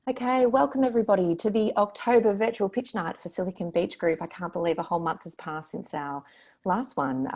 Okay, welcome everybody to the October virtual pitch night for Silicon Beach Group. I can't believe a whole month has passed since our last one.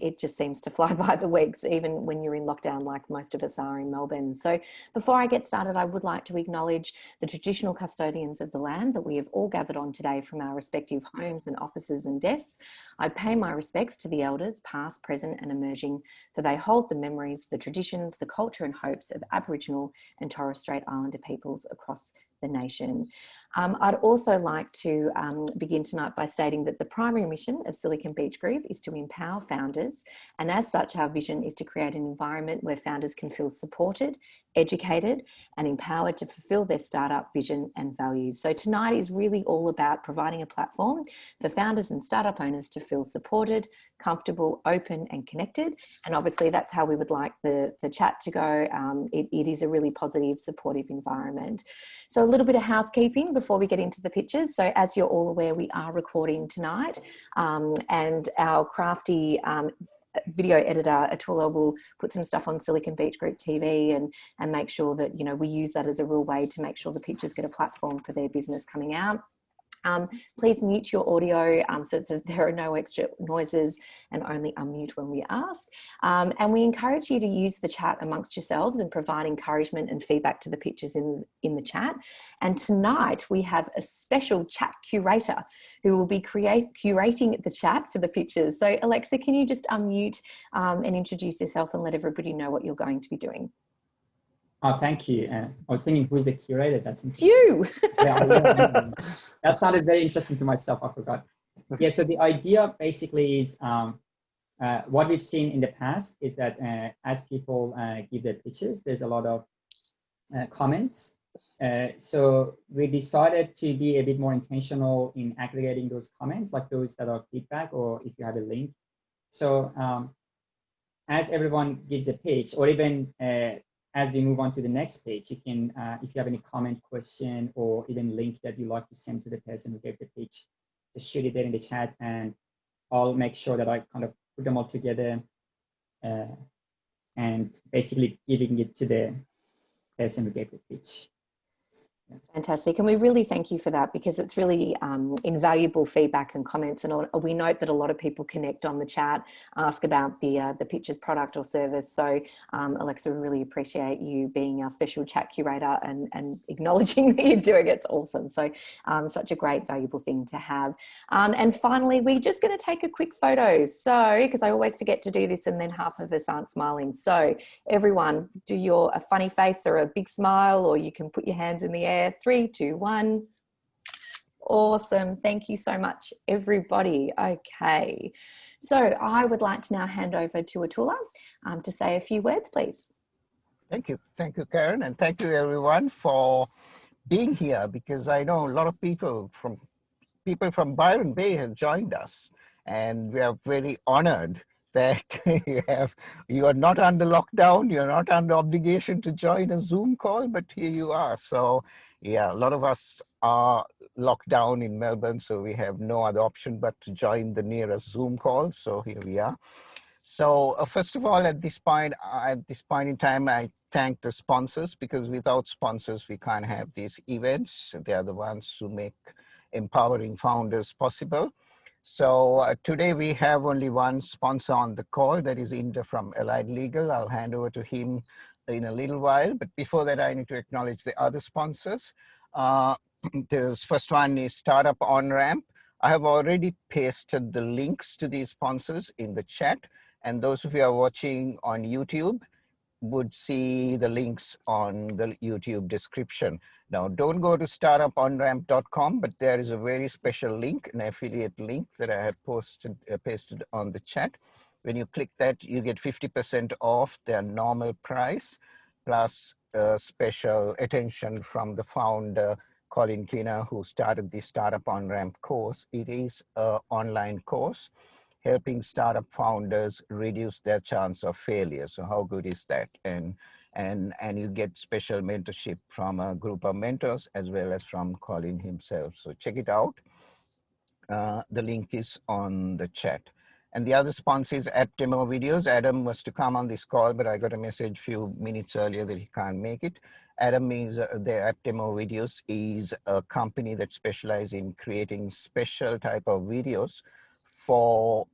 It just seems to fly by the weeks, even when you're in lockdown like most of us are in Melbourne. So before I get started, I would like to acknowledge the traditional custodians of the land that we have all gathered on today from our respective homes and offices and desks. I pay my respects to the elders, past, present and emerging, for they hold the memories, the traditions, the culture and hopes of Aboriginal and Torres Strait Islander peoples across the nation. I'd also like to begin tonight by stating that the primary mission of Silicon Beach Group is to empower founders, and as such our vision is to create an environment where founders can feel supported, educated and empowered to fulfill their startup vision and values. So tonight is really all about providing a platform for founders and startup owners to feel supported, comfortable, open and connected. And obviously that's how we would like the chat to go. It is a really positive, supportive environment. So a little bit of housekeeping before we get into the pictures. So as you're all aware, we are recording tonight and our crafty video editor Athula will put some stuff on Silicon Beach Group TV and make sure that, you know, we use that as a real way to make sure the pictures get a platform for their business coming out. Please mute your audio so that there are no extra noises and only unmute when we ask. And we encourage you to use the chat amongst yourselves and provide encouragement and feedback to the pictures in the chat. And tonight we have a special chat curator who will be curating the chat for the pictures. So Alexa, can you just unmute and introduce yourself and let everybody know what you're going to be doing? Oh, thank you. I was thinking, who's the curator? That's interesting. You. Yeah, that sounded very interesting to myself. I forgot. Yeah, so the idea basically is what we've seen in the past is that as people give their pitches, there's a lot of comments. So we decided to be a bit more intentional in aggregating those comments, like those that are feedback or if you have a link. So as everyone gives a pitch, or even as we move on to the next page, you can, if you have any comment, question, or even link that you like to send to the person who gave the pitch, just shoot it there in the chat, and I'll make sure that I kind of put them all together and basically giving it to the person who gave the pitch. Fantastic. And we really thank you for that, because it's really invaluable feedback and comments. And we note that a lot of people connect on the chat, ask about the pitches product or service. So Alexa, we really appreciate you being our special chat curator and acknowledging that you're doing it. It's awesome. So such a great, valuable thing to have. And finally, we're just going to take a quick photo. So, because I always forget to do this and then half of us aren't smiling. So everyone, do a funny face or a big smile, or you can put your hands in the air. 3, 2, 1. Awesome. Thank you so much, everybody. Okay. So I would like to now hand over to Athula to say a few words, please. Thank you. Thank you, Karen. And thank you, everyone, for being here, because I know a lot of people from Byron Bay have joined us, and we are very honored that you are not under lockdown, you're not under obligation to join a Zoom call, but here you are. So yeah, a lot of us are locked down in Melbourne, so we have no other option but to join the nearest Zoom call. So here we are. So first of all, at this point in time, I thank the sponsors, because without sponsors, we can't have these events. They are the ones who make empowering founders possible. So today we have only one sponsor on the call, that is Inder from Allied Legal. I'll hand over to him in a little while, but before that I need to acknowledge the other sponsors. The first one is Startup Onramp. I have already pasted the links to these sponsors in the chat, and those of you who are watching on YouTube would see the links on the YouTube description. Now, don't go to startuponramp.com, but there is a very special link, an affiliate link that I have pasted on the chat. When you click that, you get 50% off their normal price, plus special attention from the founder, Colin Keener, who started the Startup Onramp course. It is an online course helping startup founders reduce their chance of failure. So how good is that? And you get special mentorship from a group of mentors as well as from Colin himself. So check it out. The link is on the chat. And the other sponsor is App Demo Videos. Adam was to come on this call, but I got a message a few minutes earlier that he can't make it. Adam means their app demo videos is a company that specializes in creating special type of videos for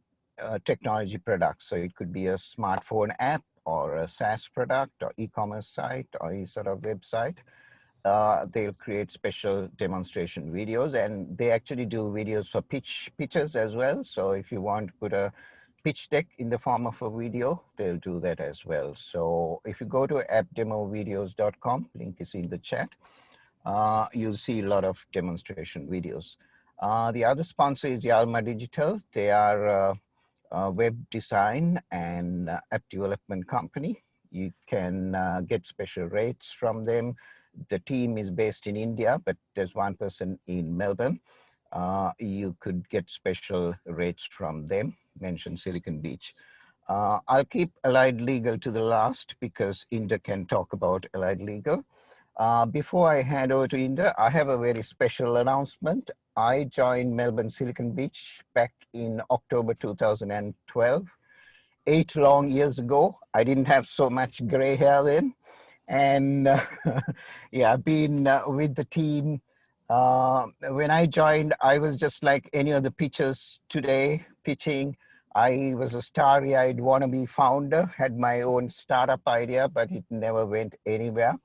technology products. So it could be a smartphone app or a SaaS product or e-commerce site or any sort of website. They'll create special demonstration videos, and they actually do videos for pitches as well. So if you want to put a pitch deck in the form of a video, they'll do that as well. So if you go to appdemovideos.com, link is in the chat, you'll see a lot of demonstration videos. The other sponsor is Yalmaa Digital. They are a web design and app development company. You can get special rates from them. The team is based in India, but there's one person in Melbourne. You could get special rates from them, mention Silicon Beach. I'll keep Allied Legal to the last because Inda can talk about Allied Legal. Before I hand over to Inda, I have a very special announcement. I joined Melbourne Silicon Beach back in October 2012. 8 long years ago. I didn't have so much gray hair then. And yeah, I've been with the team. When I joined, I was just like any of the pitchers today, pitching. I was a starry-eyed wannabe founder, had my own startup idea, but it never went anywhere.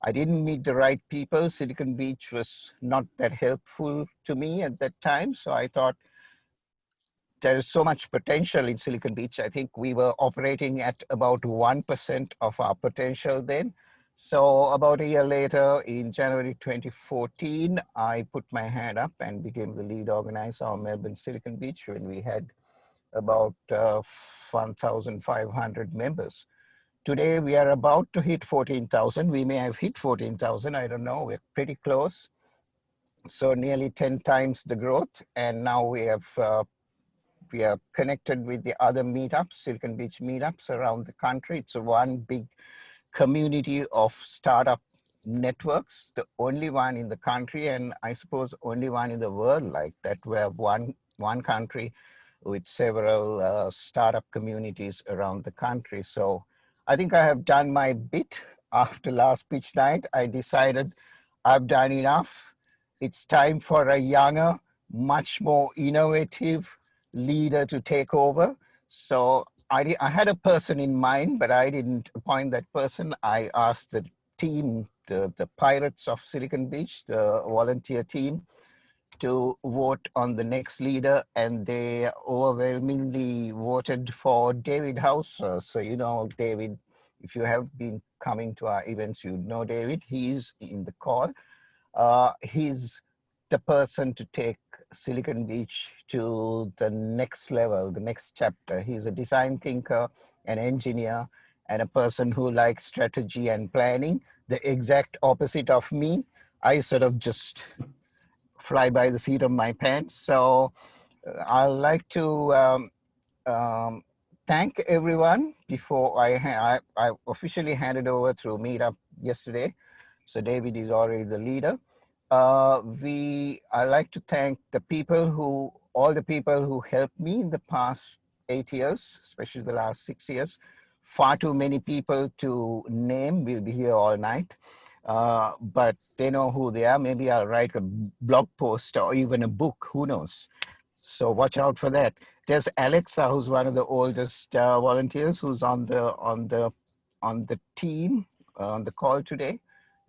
I didn't meet the right people. Silicon Beach was not that helpful to me at that time. So I thought, there is so much potential in Silicon Beach. I think we were operating at about 1% of our potential then. So about a year later, in January 2014, I put my hand up and became the lead organizer of Melbourne Silicon Beach when we had about 1,500 members. Today, we are about to hit 14,000. We may have hit 14,000, I don't know, we're pretty close. So nearly 10 times the growth. And now we are connected with the other meetups, Silicon Beach meetups around the country. It's one big community of startup networks, the only one in the country, and I suppose only one in the world like that. We have one country with several startup communities around the country. So I think I have done my bit. After last pitch night, I decided I've done enough. It's time for a younger, much more innovative leader to take over. So I had a person in mind, but I didn't appoint that person. I asked the team, the pirates of Silicon Beach, the volunteer team, to vote on the next leader, and they overwhelmingly voted for David Hauser. So, you know, David, if you have been coming to our events, you know David, he's in the call. He's the person to take Silicon Beach to the next level, the next chapter. He's a design thinker, an engineer, and a person who likes strategy and planning, the exact opposite of me. I sort of just fly by the seat of my pants. So I'd like to thank everyone before I officially handed over through Meetup yesterday. So David is already the leader. I like to thank all the people who helped me in the past 8 years, especially the last 6 years. Far too many people to name. We'll be here all night. But they know who they are. Maybe I'll write a blog post or even a book, who knows? So watch out for that. There's Alexa, who's one of the oldest volunteers, who's on the team, on the call today,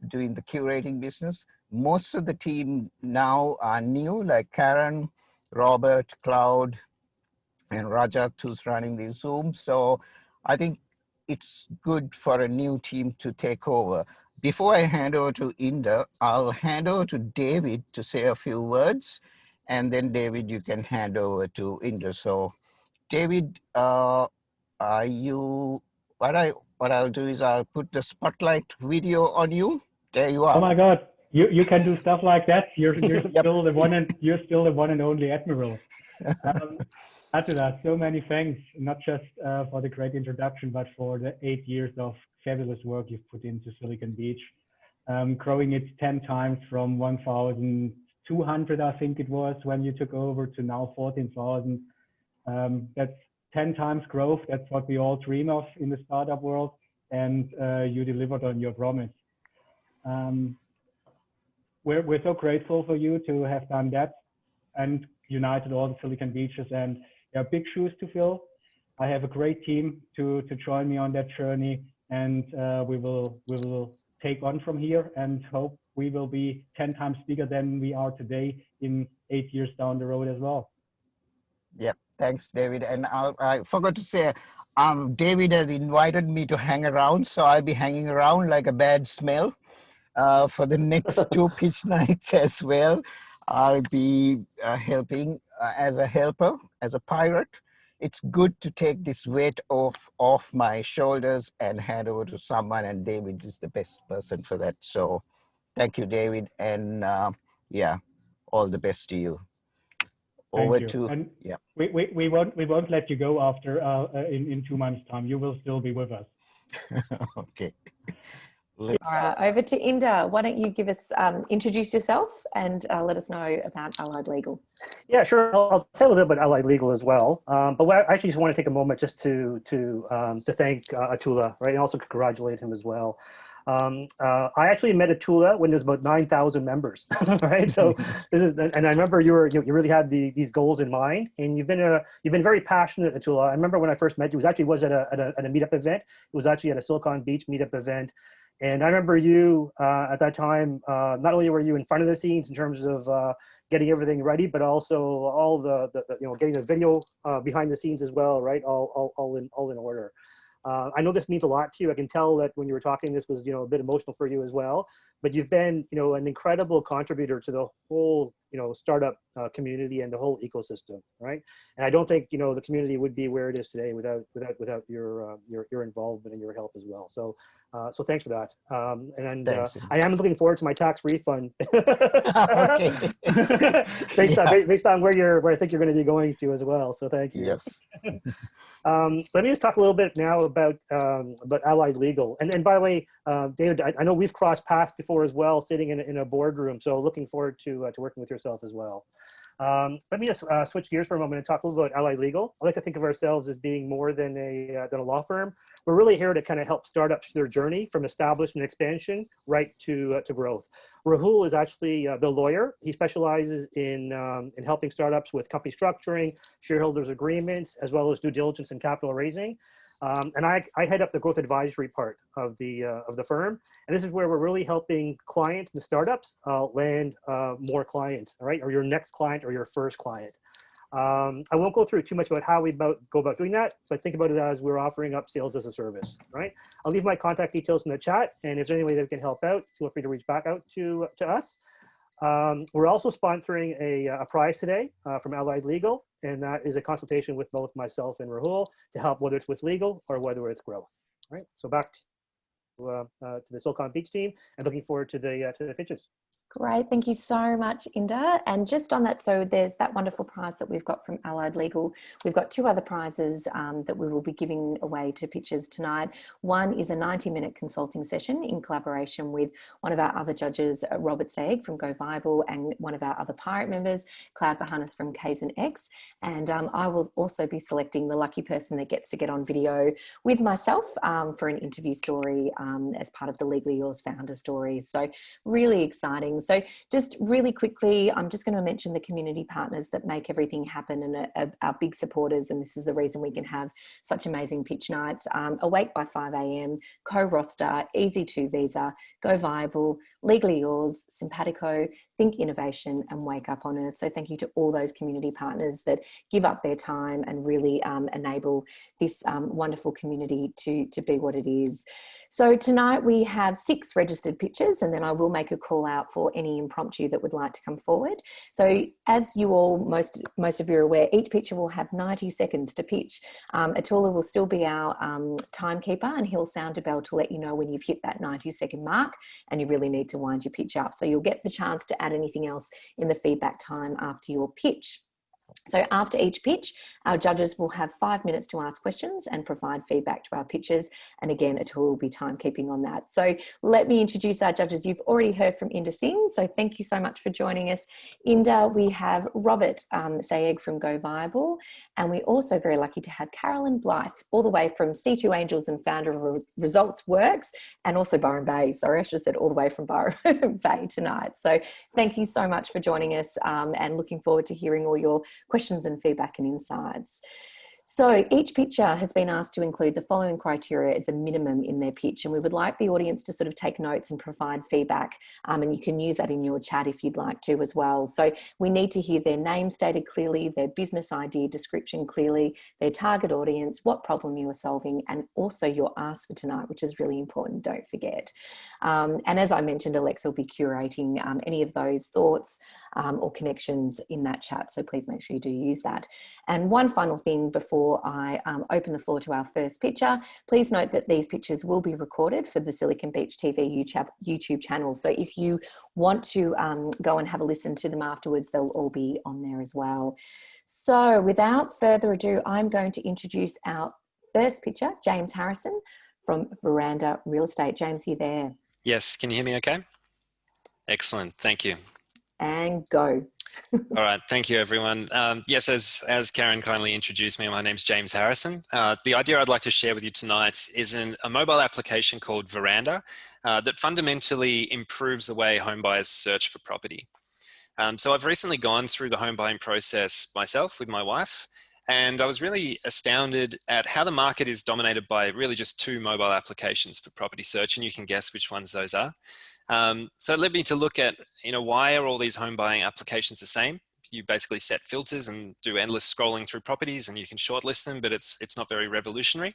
doing the curating business. Most of the team now are new, like Karen, Robert, Cloud, and Rajat, who's running the Zoom. So I think it's good for a new team to take over. Before I hand over to Inda, I'll hand over to David to say a few words. And then David, you can hand over to Inda. So David, what I'll do is I'll put the spotlight video on you. There you are. Oh my God, you can do stuff like that. You're Yep. still the one and only admiral. Athula, so many thanks, not just for the great introduction, but for the 8 years of fabulous work you've put into Silicon Beach, growing it 10 times from 1,200, I think it was when you took over, to now 14,000. That's 10 times growth. That's what we all dream of in the startup world, and you delivered on your promise. We're so grateful for you to have done that and united all the Silicon Beaches, and there are big shoes to fill. I have a great team to join me on that journey, and we will take on from here and hope we will be 10 times bigger than we are today in 8 years down the road as well. Yep, thanks, David. And I forgot to say, David has invited me to hang around, so I'll be hanging around like a bad smell for the next 2 pitch nights as well. I'll be helping as a helper, as a pirate. It's good to take this weight off my shoulders and hand over to someone, and David is the best person for that. So thank you, David, and yeah, all the best to you. Over to, and yeah. We won't let you go after in 2 months' time. You will still be with us. Okay. All right, over to Inda. Why don't you give us, introduce yourself and let us know about Allied Legal. Yeah, sure. I'll tell a little bit about Allied Legal as well. But I actually just want to take a moment just to thank Athula, right, and also congratulate him as well. I actually met Athula when there's about 9,000 members, right? So this is, and I remember you really had these goals in mind, and you've been very passionate, Athula. I remember when I first met you, it was at a meetup event. It was actually at a Silicon Beach meetup event. And I remember you at that time, not only were you in front of the scenes in terms of getting everything ready, but also all the getting the video behind the scenes as well, right? All in order. I know this means a lot to you. I can tell that when you were talking, this was a bit emotional for you as well. But you've been an incredible contributor to the whole startup community and the whole ecosystem, right? And I don't think the community would be where it is today without your involvement and your help as well. So so thanks for that. I am looking forward to my tax refund. based on where I think you're going to be going to as well. So thank you. Yes. Let me just talk a little bit now about Allied Legal. And by the way, David, I know we've crossed paths before as well, sitting in a boardroom. So looking forward to working with yourself as well. Let me just switch gears for a moment and talk a little about Allied Legal. I like to think of ourselves as being more than a law firm. We're really here to kind of help startups through their journey from establishment and expansion right to growth. Rahul is actually the lawyer. He specializes in helping startups with company structuring, shareholders agreements, as well as due diligence and capital raising. And I head up the growth advisory part of the firm, and this is where we're really helping clients and startups land more clients, all right, or your next client or your first client. I won't go through too much about how we go about doing that, but think about it as we're offering up sales as a service, right? I'll leave my contact details in the chat, and if there's any way that we can help out, feel free to reach back out to us. We're also sponsoring a prize today from Allied Legal, and that is a consultation with both myself and Rahul to help, whether it's with legal or whether it's growth. All right, so back to the Silicon Beach team, and looking forward to the pitches. Great, thank you so much, Inda. And just on that, so there's that wonderful prize that we've got from Allied Legal. We've got 2 other prizes that we will be giving away to pitchers tonight. One is a 90-minute consulting session in collaboration with one of our other judges, Robert Saig from Go Viable, and one of our other pirate members, Cloud Bahanas from K's&X. And I will also be selecting the lucky person that gets to get on video with myself for an interview story as part of the Legally Yours founder story. So really exciting. So just really quickly, I'm just going to mention the community partners that make everything happen and are big supporters. And this is the reason we can have such amazing pitch nights. Awake by 5 a.m, Co-Roster, Easy2 Visa, Go Viable, Legally Yours, Simpatico, Think Innovation, and Wake Up on Earth. So thank you to all those community partners that give up their time and really enable this wonderful community to be what it is. So tonight we have 6 registered pitchers, and then I will make a call out for any impromptu that would like to come forward. So as you all, most of you are aware, each pitcher will have 90 seconds to pitch. Athula will still be our timekeeper, and he'll sound a bell to let you know when you've hit that 90-second mark and you really need to wind your pitch up. So you'll get the chance to add anything else in the feedback time after your pitch. So after each pitch, our judges will have 5 minutes to ask questions and provide feedback to our pitches. And again, Athula will be timekeeping on that. So let me introduce our judges. You've already heard from Inda Singh, so thank you so much for joining us. Inda, we have Robert Sayegh from Go Viable, and we're also very lucky to have Carolyn Blythe, all the way from C2 Angels and founder of Results Works, and also Byron Bay. Sorry, I should have said all the way from Byron Bay tonight. So thank you so much for joining us, and looking forward to hearing all your questions and feedback and insights. So each pitcher has been asked to include the following criteria as a minimum in their pitch, and we would like the audience to sort of take notes and provide feedback, and you can use that in your chat if you'd like to as well. So we need to hear their name stated clearly, their business idea description clearly, their target audience, what problem you are solving, and also your ask for tonight, which is really important, don't forget. And as I mentioned, Alexa will be curating any of those thoughts or connections in that chat, so please make sure you do use that. And one final thing before I open the floor to our first pitcher, please note that these pitches will be recorded for the Silicon Beach TV YouTube channel. So if you want to go and have a listen to them afterwards, they'll all be on there as well. So without further ado, I'm going to introduce our first pitcher, James Harrison from Verandr Real Estate. James, you there? Yes, can you hear me okay? Excellent, thank you. And go. All right, thank you everyone. Yes, as Karen kindly introduced me, my name's James Harrison. The idea I'd like to share with you tonight is a mobile application called Verandr that fundamentally improves the way home buyers search for property. So I've recently gone through the home buying process myself with my wife, and I was really astounded at how the market is dominated by really just 2 mobile applications for property search, and you can guess which ones those are. So it led me to look at, why are all these home buying applications the same? You basically set filters and do endless scrolling through properties, and you can shortlist them, but it's not very revolutionary.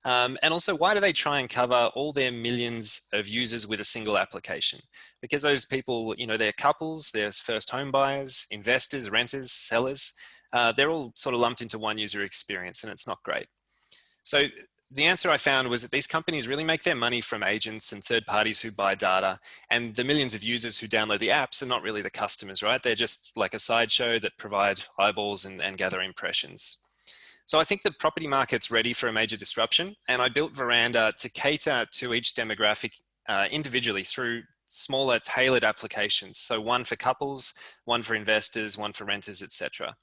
And also, why do they try and cover all their millions of users with a single application? Because those people, they're couples, they're first home buyers, investors, renters, sellers. They're all sort of lumped into one user experience, and it's not great. So the answer I found was that these companies really make their money from agents and third parties who buy data, and the millions of users who download the apps are not really the customers, right? They're just like a sideshow that provide eyeballs and gather impressions. So I think the property market's ready for a major disruption, and I built Verandr to cater to each demographic individually through smaller tailored applications. So one for couples, one for investors, one for renters, etc.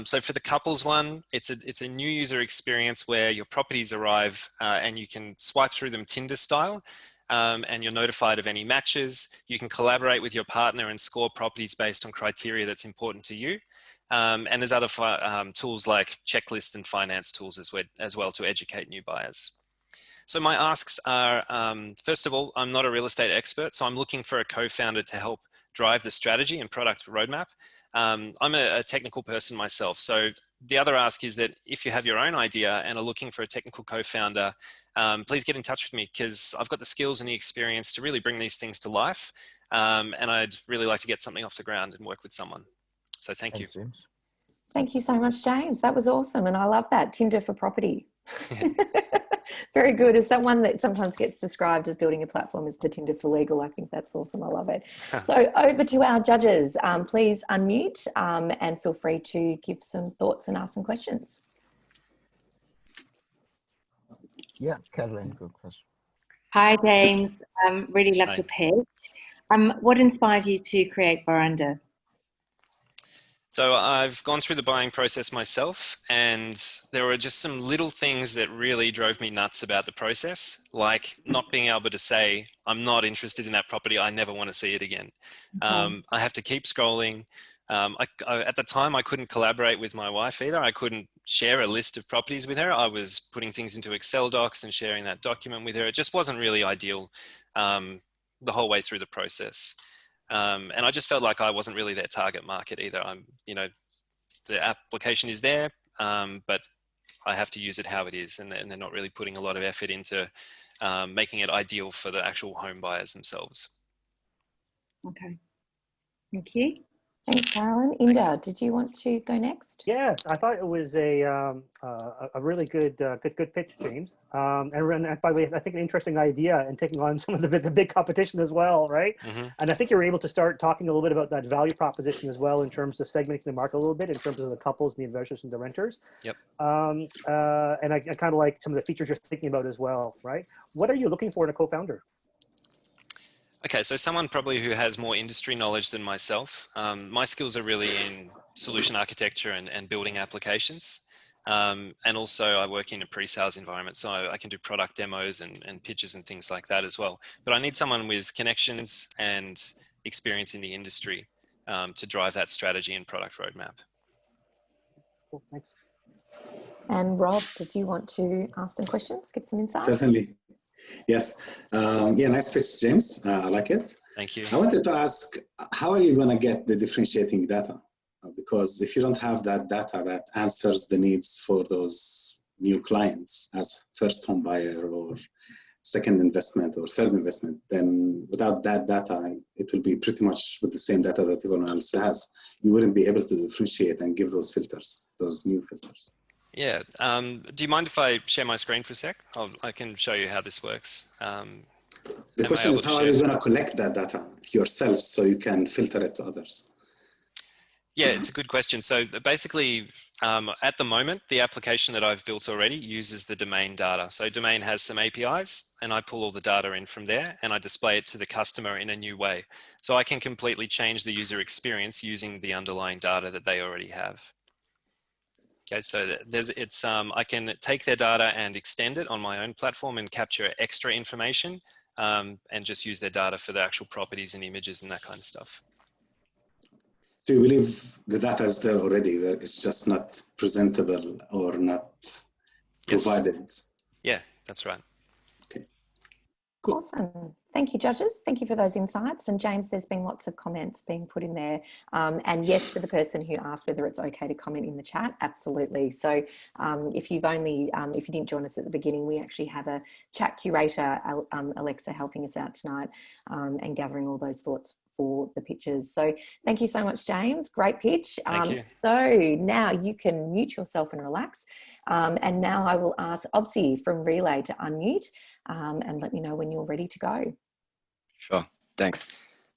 So for the couples one, it's a new user experience where your properties arrive and you can swipe through them Tinder style, and you're notified of any matches. You can collaborate with your partner and score properties based on criteria that's important to you. And there's other tools like checklists and finance tools as well to educate new buyers. So my asks are, first of all, I'm not a real estate expert, so I'm looking for a co-founder to help drive the strategy and product roadmap. I'm a technical person myself. So the other ask is that if you have your own idea and are looking for a technical co-founder, please get in touch with me, because I've got the skills and the experience to really bring these things to life. And I'd really like to get something off the ground and work with someone. So thank you. James. Thank you so much, James. That was awesome. And I love that. Tinder for property. Very good. As someone that sometimes gets described as building a platform as the Tinder for legal, I think that's awesome. I love it. So over to our judges. Please unmute and feel free to give some thoughts and ask some questions. Yeah, Caroline, good question. Hi, James. Really loved your pitch. What inspired you to create Verandr? So I've gone through the buying process myself, and there were just some little things that really drove me nuts about the process, like not being able to say, I'm not interested in that property, I never want to see it again. Okay. I have to keep scrolling. At the time, I couldn't collaborate with my wife either. I couldn't share a list of properties with her. I was putting things into Excel docs and sharing that document with her. It just wasn't really ideal the whole way through the process. And I just felt like I wasn't really their target market either. The application is there, but I have to use it how it is, and they're not really putting a lot of effort into making it ideal for the actual home buyers themselves. Okay, thank you. Thanks, Carolyn. Inda, did you want to go next? Yes, I thought it was a really good pitch, James. And by the way, I think an interesting idea and taking on some of the big competition as well, right? Mm-hmm. And I think you were able to start talking a little bit about that value proposition as well in terms of segmenting the market a little bit in terms of the couples, the investors, and the renters. Yep. And I kind of like some of the features you're thinking about as well, right? What are you looking for in a co-founder? Okay, so someone probably who has more industry knowledge than myself. My skills are really in solution architecture and building applications. And also I work in a pre-sales environment, so I can do product demos and pitches and things like that as well. But I need someone with connections and experience in the industry to drive that strategy and product roadmap. Cool, thanks. And Rob, did you want to ask some questions, give some insight? Certainly. Yes. Yeah, nice pitch, James. I like it. Thank you. I wanted to ask, how are you going to get the differentiating data? Because if you don't have that data that answers the needs for those new clients as first home buyer or second investment or third investment, then without that data, it will be pretty much with the same data that everyone else has. You wouldn't be able to differentiate and give those filters, those new filters. Yeah. Do you mind if I share my screen for a sec? I can show you how this works. The question is, how are you going to collect that data yourself so you can filter it to others? Yeah, it's a good question. So basically, at the moment, the application that I've built already uses the domain data. So domain has some APIs and I pull all the data in from there and I display it to the customer in a new way. So I can completely change the user experience using the underlying data that they already have. Okay, so I can take their data and extend it on my own platform and capture extra information and just use their data for the actual properties and images and that kind of stuff. So you believe the data is there already, that it's just not presentable or not provided? Yes. Yeah, that's right. Okay. Cool. Awesome. Thank you, judges. Thank you for those insights. And James, there's been lots of comments being put in there. And yes, for the person who asked whether it's okay to comment in the chat, absolutely. So if you didn't join us at the beginning, we actually have a chat curator, Alexa, helping us out tonight and gathering all those thoughts for the pitches. So thank you so much, James. Great pitch. Thank you. So now you can mute yourself and relax. And now I will ask Obsie from Relay to unmute and let me know when you're ready to go. Sure, thanks.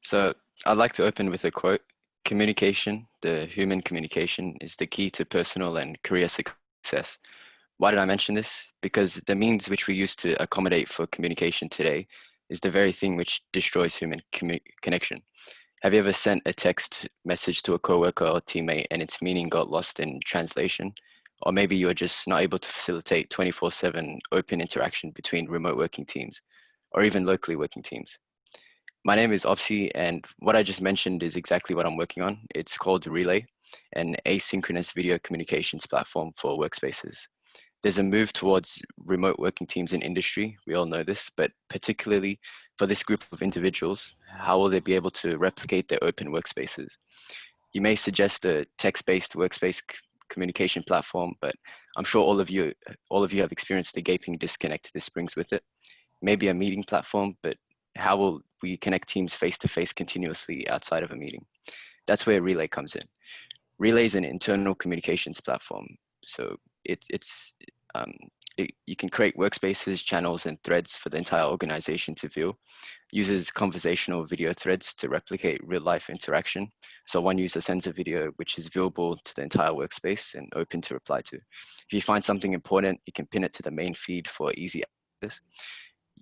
So I'd like to open with a quote. Communication, the human communication, is the key to personal and career success. Why did I mention this? Because the means which we use to accommodate for communication today is the very thing which destroys human connection. Have you ever sent a text message to a coworker or teammate and its meaning got lost in translation? Or maybe you're just not able to facilitate 24/7 open interaction between remote working teams or even locally working teams. My name is Obsie, and what I just mentioned is exactly what I'm working on. It's called Relay, an asynchronous video communications platform for workspaces. There's a move towards remote working teams in industry. We all know this, but particularly for this group of individuals, how will they be able to replicate their open workspaces? You may suggest a text-based workspace communication platform, but I'm sure all of you have experienced the gaping disconnect this brings with it. Maybe a meeting platform, but how will we connect teams face-to-face continuously outside of a meeting? That's where Relay comes in. Relay is an internal communications platform. So you can create workspaces, channels, and threads for the entire organization to view. Uses conversational video threads to replicate real-life interaction. So one user sends a video which is viewable to the entire workspace and open to reply to. If you find something important, you can pin it to the main feed for easy access.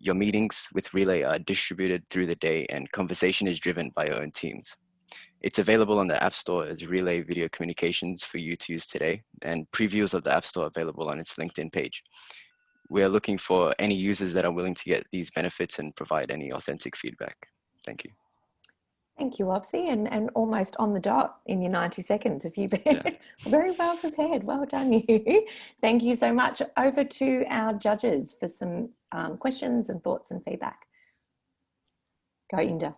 Your meetings with Relay are distributed through the day and conversation is driven by your own teams. It's available on the App Store as Relay Video Communications for you to use today, and previews of the App Store available on its LinkedIn page. We are looking for any users that are willing to get these benefits and provide any authentic feedback. Thank you. Thank you, Obsie, and almost on the dot in your 90 seconds. If you've been very well prepared, well done you. Thank you so much. Over to our judges for some questions and thoughts and feedback. Go, Inda.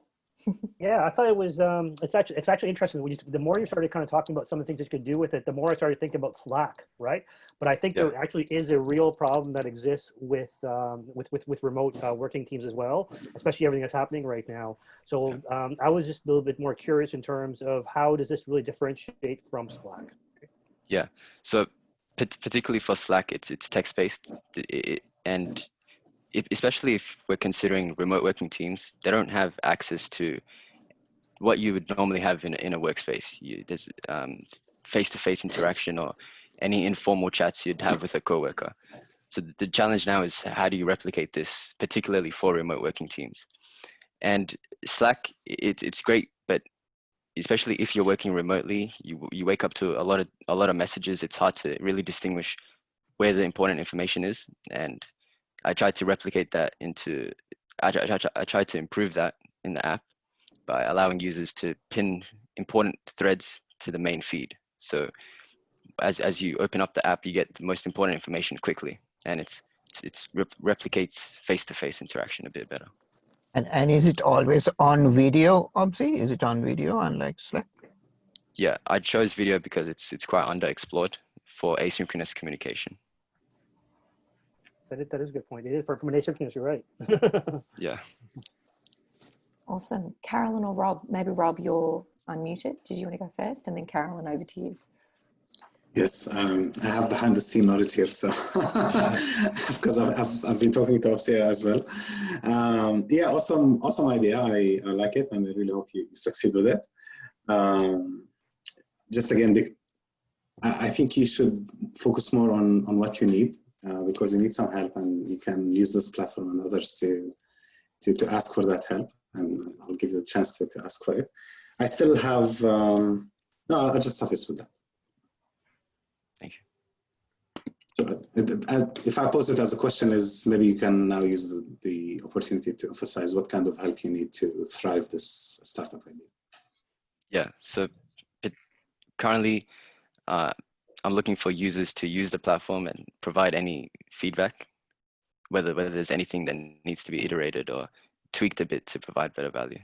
Yeah, I thought it was, it's actually interesting. The more you started kind of talking about some of the things that you could do with it, the more I started thinking about Slack, right? But I think there actually is a real problem that exists with remote working teams as well, especially everything that's happening right now. So I was just a little bit more curious in terms of how does this really differentiate from Slack? Yeah, so particularly for Slack, it's text-based, and especially if we're considering remote working teams, they don't have access to what you would normally have in a workspace. There's face-to-face interaction or any informal chats you'd have with a coworker. So the challenge now is how do you replicate this, particularly for remote working teams? And Slack, it's great, but especially if you're working remotely, you wake up to a lot of messages. It's hard to really distinguish where the important information is. And I tried to replicate that into, I tried to improve that in the app by allowing users to pin important threads to the main feed. So as you open up the app, you get the most important information quickly, and it replicates face-to-face interaction a bit better. And is it always on video, Obsie? Is it on video unlike Slack? Yeah, I chose video because it's quite underexplored for asynchronous communication. That is a good point. It is from an asynchronous, you're right. Yeah. Awesome. Carolyn or Rob? Maybe Rob, you're unmuted. Did you want to go first? And then Carolyn, over to you. Yes, I have behind the scene knowledge here, so because I've been talking to Obsie as well. Yeah, awesome idea. I like it, and I really hope you succeed with it. Just again, I think you should focus more on what you need, because you need some help, and you can use this platform and others to ask for that help, and I'll give you the chance to ask for it. I still have no, I'll just suffice with that. Thank you. So if I pose it as a question, is maybe you can now use the opportunity to emphasize what kind of help you need to thrive this startup idea. Yeah, so currently I'm looking for users to use the platform and provide any feedback, whether there's anything that needs to be iterated or tweaked a bit to provide better value.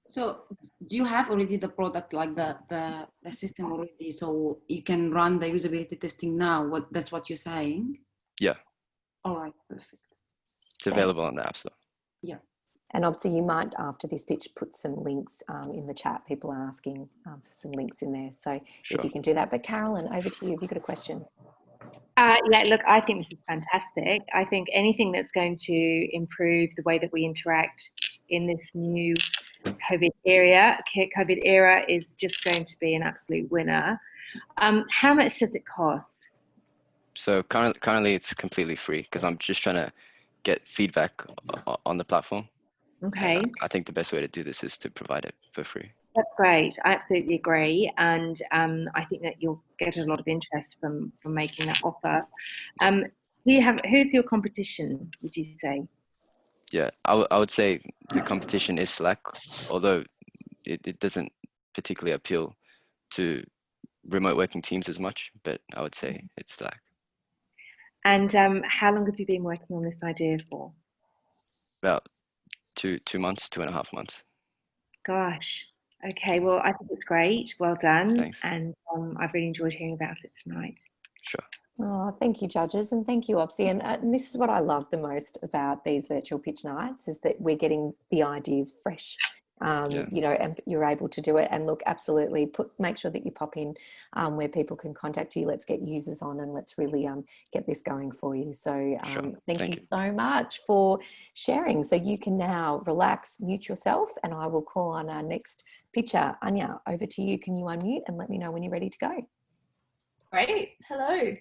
So do you have already the product, like the system already, so you can run the usability testing now? That's what you're saying? Yeah. All right, perfect. It's available on the App Store. Yeah. And obviously you might, after this pitch, put some links in the chat. People are asking for some links in there. So Sure. if you can do that. But Carolyn, over to you. Have you got a question? Yeah, look, I think this is fantastic. I think anything that's going to improve the way that we interact in this new COVID era is just going to be an absolute winner. How much does it cost? So currently it's completely free because I'm just trying to get feedback on the platform. Okay. I think the best way to do this is to provide it for free. That's great. I absolutely agree. And I think that you'll get a lot of interest from making that offer. Who's your competition, would you say? Yeah, I would say the competition is Slack, although it doesn't particularly appeal to remote working teams as much, but I would say it's Slack. And how long have you been working on this idea for? About 2 months, 2.5 months. Gosh. Okay, well, I think it's great. Well done. Thanks. And I've really enjoyed hearing about it tonight. Sure. Oh, thank you, judges, and thank you, Obsie. And this is what I love the most about these virtual pitch nights, is that we're getting the ideas fresh, you know, and you're able to do it. And look, absolutely, make sure that you pop in where people can contact you. Let's get users on, and let's really get this going for you. So Sure. thank you you so much for sharing. So you can now relax, mute yourself, and I will call on our next pitcher. Anya, over to you. Can you unmute and let me know when you're ready to go? Great. Hello.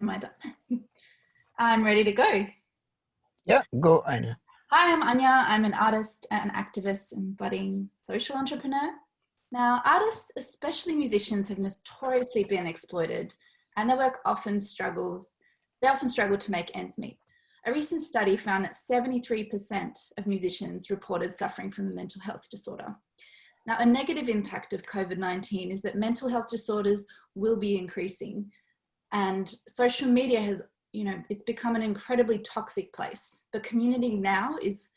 Am I done? I'm ready to go. Yeah, go, Anya. Hi, I'm Anya. I'm an artist and activist and budding social entrepreneur. Now, artists, especially musicians, have notoriously been exploited, and their work often struggle to make ends meet. A recent study found that 73% of musicians reported suffering from a mental health disorder. Now, a negative impact of COVID-19 is that mental health disorders will be increasing, and social media has you know, it's become an incredibly toxic place. But community now is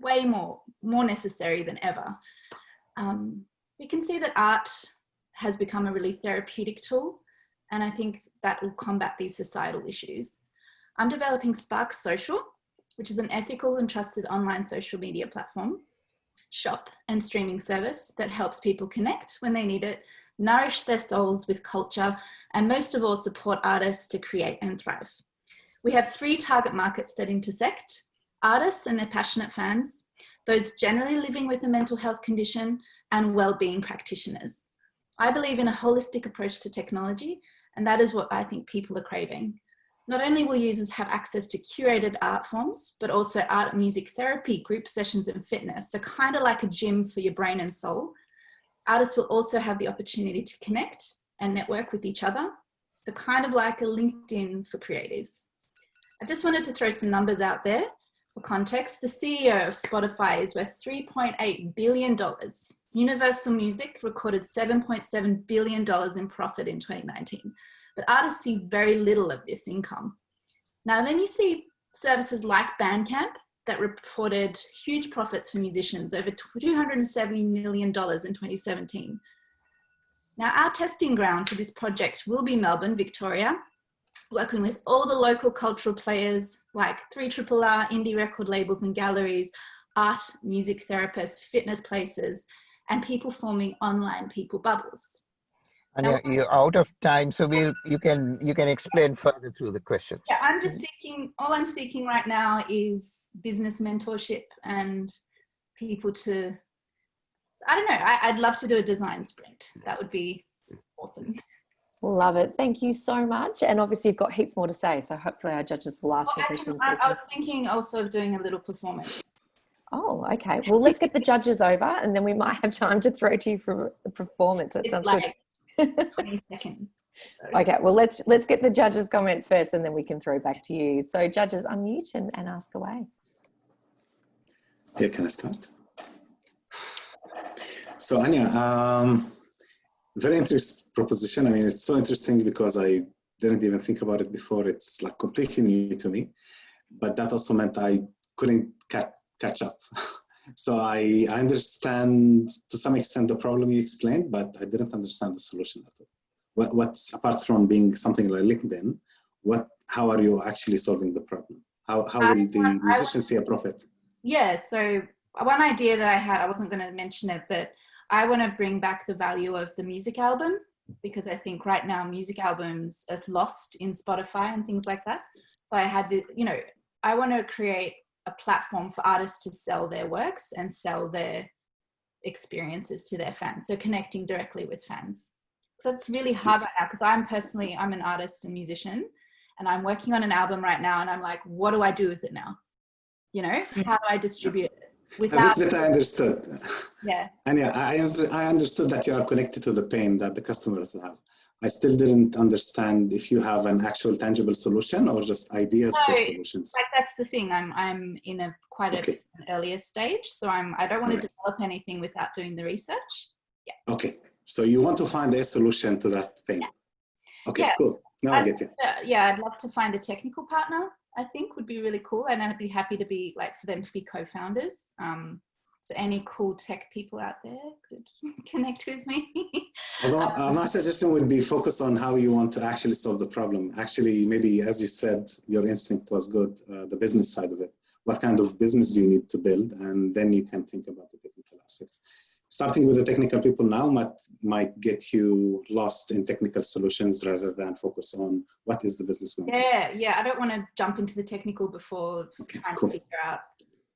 way more necessary than ever. We can see that art has become a really therapeutic tool, and I think that will combat these societal issues. I'm developing SPARKSOCIAL, which is an ethical and trusted online social media platform, shop and streaming service that helps people connect when they need it, nourish their souls with culture, and most of all, support artists to create and thrive. We have 3 target markets that intersect: artists and their passionate fans, those generally living with a mental health condition, and well-being practitioners. I believe in a holistic approach to technology, and that is what I think people are craving. Not only will users have access to curated art forms, but also art, music therapy, group sessions, and fitness. So kind of like a gym for your brain and soul. Artists will also have the opportunity to connect and network with each other. So kind of like a LinkedIn for creatives. I just wanted to throw some numbers out there for context. The CEO of Spotify is worth $3.8 billion. Universal Music recorded $7.7 billion in profit in 2019. But artists see very little of this income. Now then you see services like Bandcamp that reported huge profits for musicians, over $270 million in 2017. Now our testing ground for this project will be Melbourne, Victoria, working with all the local cultural players like 3RRR, indie record labels and galleries, art, music therapists, fitness places, and people forming online people bubbles. Anya, you're out of time, so you can explain further through the questions. Yeah, I'm just seeking, all I'm seeking right now is business mentorship and people to, I don't know, I'd love to do a design sprint. That would be awesome. Love it. Thank you so much. And obviously you've got heaps more to say, so hopefully our judges will ask some questions. I was thinking also of doing a little performance. Oh, okay. Well, let's get the judges over and then we might have time to throw to you for the performance. That sounds like good. 20 seconds. Okay, well, let's get the judges' comments first and then we can throw back to you. So judges, unmute and ask away. Yeah, can I start? So Anya, very interesting proposition. I mean, it's so interesting because I didn't even think about it before. It's like completely new to me, but that also meant I couldn't catch up. So I understand to some extent the problem you explained, but I didn't understand the solution at all. What's apart from being something like LinkedIn, how are you actually solving the problem? How will the musicians see a profit? Yeah, so one idea that I had, I wasn't going to mention it, but I want to bring back the value of the music album, because I think right now music albums are lost in Spotify and things like that. So I had the, you know, I want to create a platform for artists to sell their works and sell their experiences to their fans. So connecting directly with fans. So that's really hard right now because I'm an artist and musician and I'm working on an album right now and I'm like, what do I do with it now? You know, how do I distribute it? This bit I understood. Yeah. And yeah, I understood that you are connected to the pain that the customers have. I still didn't understand if you have an actual tangible solution or just ideas for solutions. Like that's the thing. I'm in a quite an earlier stage, so I don't want to develop anything without doing the research. Yeah. Okay. So you want to find a solution to that pain. Yeah. Okay. Yeah. Cool. Now I get it. Yeah, I'd love to find a technical partner. I think would be really cool, and I'd be happy to be for them to be co-founders. So any cool tech people out there could connect with me. Although my suggestion would be focus on how you want to actually solve the problem. Actually, maybe as you said, your instinct was good, the business side of it. What kind of business do you need to build? And then you can think about the technical aspects. Starting with the technical people now might get you lost in technical solutions rather than focus on what is the business going to. Yeah. I don't want to jump into the technical before trying to figure out,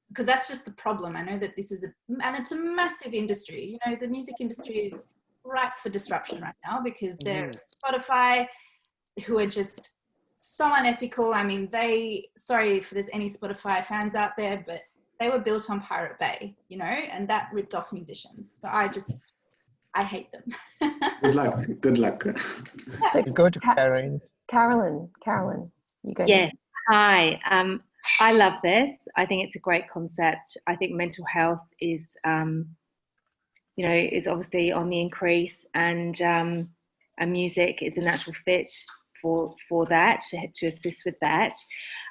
because that's just the problem. I know that this is and it's a massive industry. You know, the music industry is ripe for disruption right now because there's Spotify, who are just so unethical. I mean, sorry if there's any Spotify fans out there, but they were built on Pirate Bay, you know, and that ripped off musicians. So I hate them. Good luck. Go to Karen. Carolyn, you go. Yes. Hi. I love this. I think it's a great concept. I think mental health is, is obviously on the increase, and music is a natural fit that, to assist with that.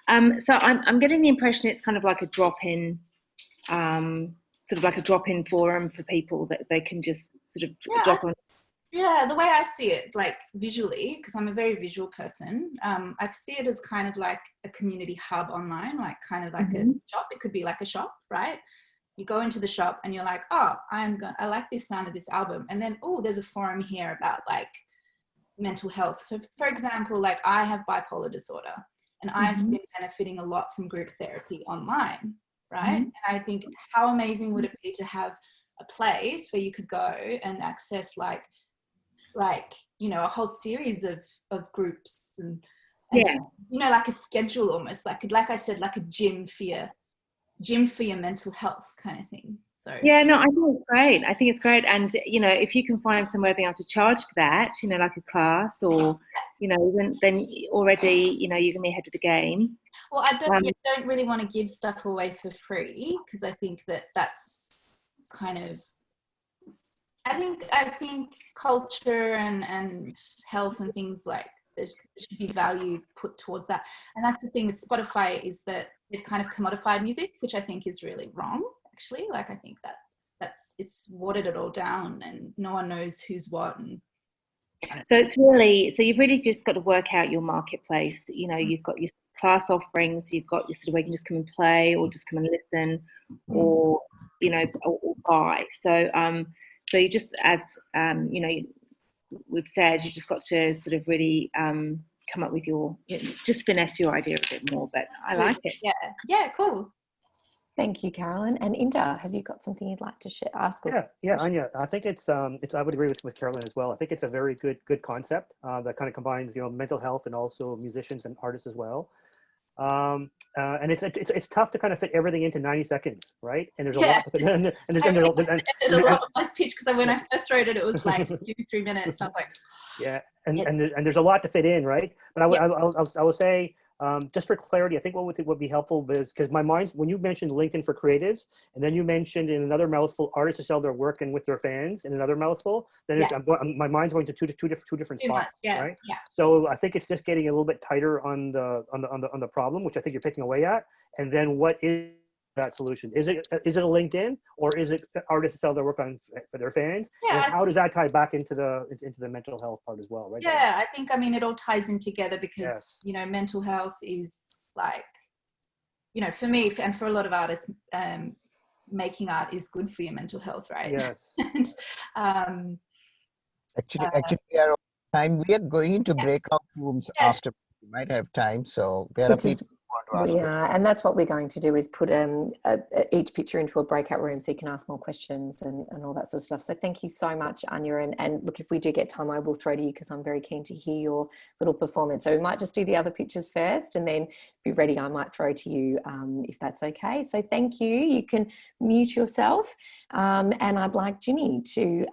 So I'm getting the impression it's kind of like a drop-in, sort of like a drop-in forum for people that they can just sort of drop on. Yeah, the way I see it, like visually, because I'm a very visual person, I see it as kind of like a community hub online, like kind of like a shop. It could be like a shop, right? You go into the shop and you're like, oh, I like this sound of this album. And then, oh, there's a forum here about like mental health. For example, like I have bipolar disorder and I've been benefiting a lot from group therapy online, right? And I think how amazing would it be to have a place where you could go and access like, you know, a whole series of groups and yeah, you know, like a schedule almost, like I said, like a gym for your mental health kind of thing. So yeah, no, I think it's great. I think it's great. And, you know, if you can find somewhere being able to charge for that, you know, like a class or, you know, then already, you know, you're going to be ahead of the game. Well, I don't really want to give stuff away for free because I think that's kind of, I think culture and health and things like there should be value put towards that. And that's the thing with Spotify is that they've kind of commodified music, which I think is really wrong, actually. Like I think it's watered it all down and no one knows who's what. And so it's really, so you've really just got to work out your marketplace. You know, you've got your class offerings, you've got your sort of where you can just come and play or just come and listen or, you know, or buy. So you just, as you know, we've said, you just got to sort of really come up with your, just finesse your idea a bit more. But I like it. Yeah, cool. Thank you, Carolyn. And Inda, have you got something you'd like to ask? Yeah, Anya. I think it's I would agree with Carolyn as well. I think it's a very good concept that kind of combines, you know, mental health and also musicians and artists as well. And it's tough to kind of fit everything into 90 seconds, right? And there's a lot to fit in. And a lot of my speech because when I first wrote it, it was like 2-3 minutes. I was like, yeah, and there's a lot to fit in, right? But I will say, just for clarity, I think what would be helpful is because my mind, when you mentioned LinkedIn for creatives, and then you mentioned in another mouthful artists to sell their work and with their fans in another mouthful, then my mind's going to two different spots, right? Yeah. So I think it's just getting a little bit tighter on the problem, which I think you're picking away at, and then what is that solution? Is it a LinkedIn or is it artists to sell their work for their fans? Yeah. And how does that tie back into the mental health part as well, right? Yeah, I think, I mean, it all ties in together because, you know, mental health is like, you know, for me and for a lot of artists, making art is good for your mental health, right? Yes. And, actually, we are on time. We are going into breakout rooms after. We might have time, so there are people. And that's what we're going to do is put each picture into a breakout room so you can ask more questions and all that sort of stuff. So thank you so much, Anya. And look, if we do get time, I will throw to you because I'm very keen to hear your little performance. So we might just do the other pictures first and then if you're ready, I might throw to you if that's okay. So thank you. You can mute yourself. And I'd like Jimy to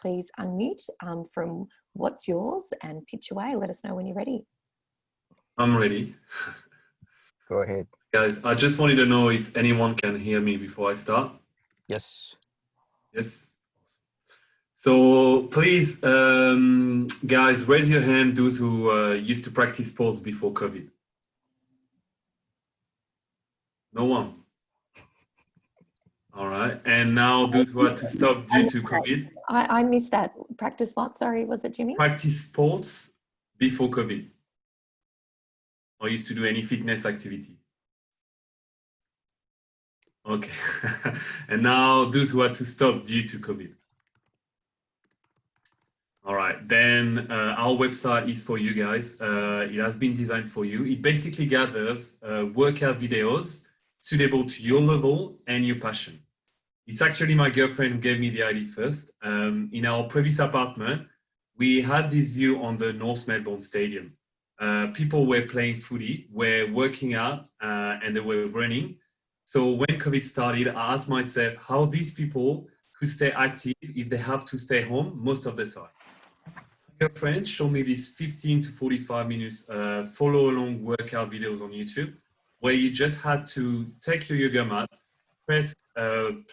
please unmute from WhatsYourz and pitch away. Let us know when you're ready. I'm ready. Go ahead. Guys, I just wanted to know if anyone can hear me before I start. Yes. Yes. So please, guys, raise your hand, those who used to practice sports before COVID. No one. All right. And now those who had to stop due to COVID. I missed that. Practice what? Sorry, was it Jimy? Practice sports before COVID. Or used to do any fitness activity. Okay. And now those who had to stop due to COVID. All right, then our website is for you guys. It has been designed for you. It basically gathers workout videos suitable to your level and your passion. It's actually my girlfriend who gave me the idea first. In our previous apartment, we had this view on the North Melbourne Stadium. People were playing footy, were working out, and they were running. So when COVID started, I asked myself how these people could stay active if they have to stay home most of the time. My girlfriend showed me these 15 to 45 minutes follow along workout videos on YouTube, where you just had to take your yoga mat, press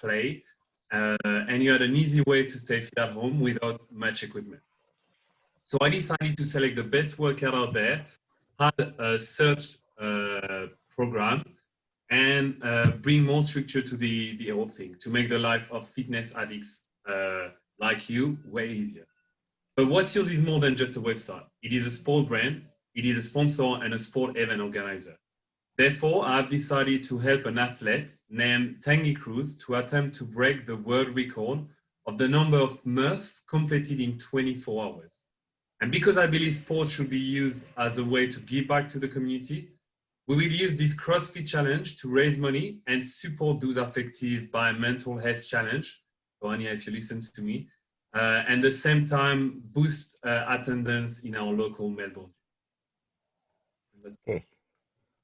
play, and you had an easy way to stay fit at home without much equipment. So I decided to select the best workout out there, had a search program, and bring more structure to the whole thing to make the life of fitness addicts like you way easier. But WhatsYourz is more than just a website. It is a sport brand, it is a sponsor and a sport event organizer. Therefore, I've decided to help an athlete named Tanguy Cruz to attempt to break the world record of the number of Murphs completed in 24 hours. And because I believe sports should be used as a way to give back to the community, we will use this CrossFit challenge to raise money and support those affected by a mental health challenge. So Anya, if you listen to me, and at the same time boost attendance in our local Melbourne. Okay.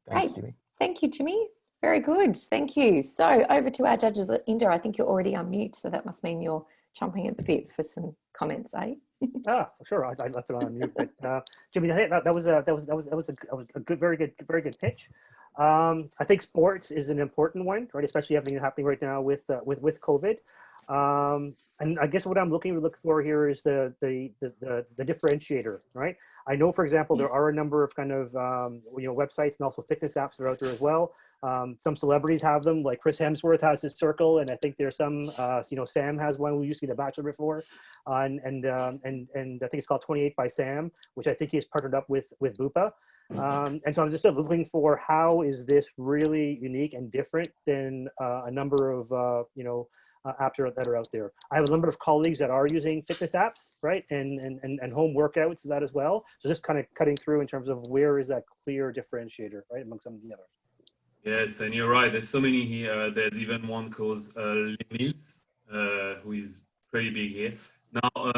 Thanks, Great. Jimy. Thank you, Jimy. Very good. Thank you. So over to our judges. Inda, I think you're already on mute, so that must mean you're chomping at the bit for some comments, eh? Sure. I left it on mute, but Jimy, I think that was a good, very good pitch. I think sports is an important one, right? Especially everything happening right now with COVID. And I guess what I'm looking for here is the differentiator, right? I know, for example, there are a number of kind of websites and also fitness apps that are out there as well. Some celebrities have them, like Chris Hemsworth has his circle, and I think there's some, Sam has one who used to be The Bachelor before, and I think it's called 28 by Sam, which I think he's partnered up with Bupa. And so I'm just looking for how is this really unique and different than a number of apps that are out there. I have a number of colleagues that are using fitness apps, right, and home workouts is that as well. So just kind of cutting through in terms of where is that clear differentiator, right, among some of the others. Yes, and you're right. There's so many here. There's even one called Limits, who is pretty big here. Now,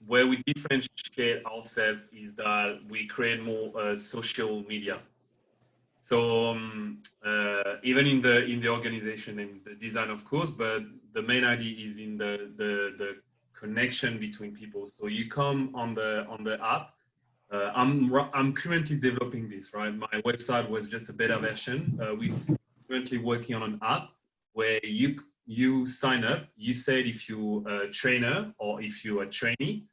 where we differentiate ourselves is that we create more social media. So even in the organization and the design, of course, but the main idea is in the connection between people. So you come on the app. I'm currently developing this, right? My website was just a beta version. We're currently working on an app where you sign up. You said if you're a trainer or if you're a trainee,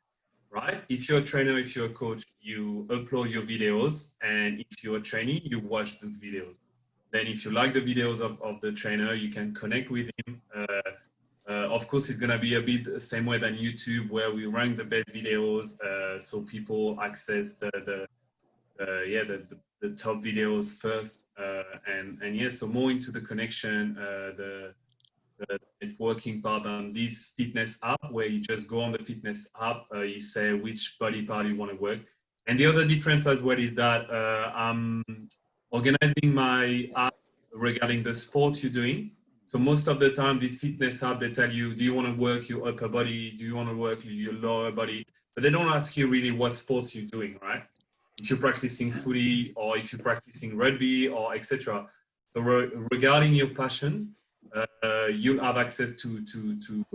right? If you're a trainer, if you're a coach, you upload your videos, and if you're a trainee, you watch those videos. Then if you like the videos of the trainer, you can connect with him. Of course, it's going to be a bit the same way than YouTube, where we rank the best videos, so people access the top videos first, and yeah, so more into the connection, the networking part on this fitness app, where you just go on the fitness app, you say which body part you want to work. And the other difference as well is that I'm organizing my app regarding the sports you're doing. So most of the time, this fitness app, they tell you, do you want to work your upper body? Do you want to work your lower body? But they don't ask you really what sports you're doing, right? If you're practicing footy, or if you're practicing rugby, or etc. So regarding your passion, you'll have access to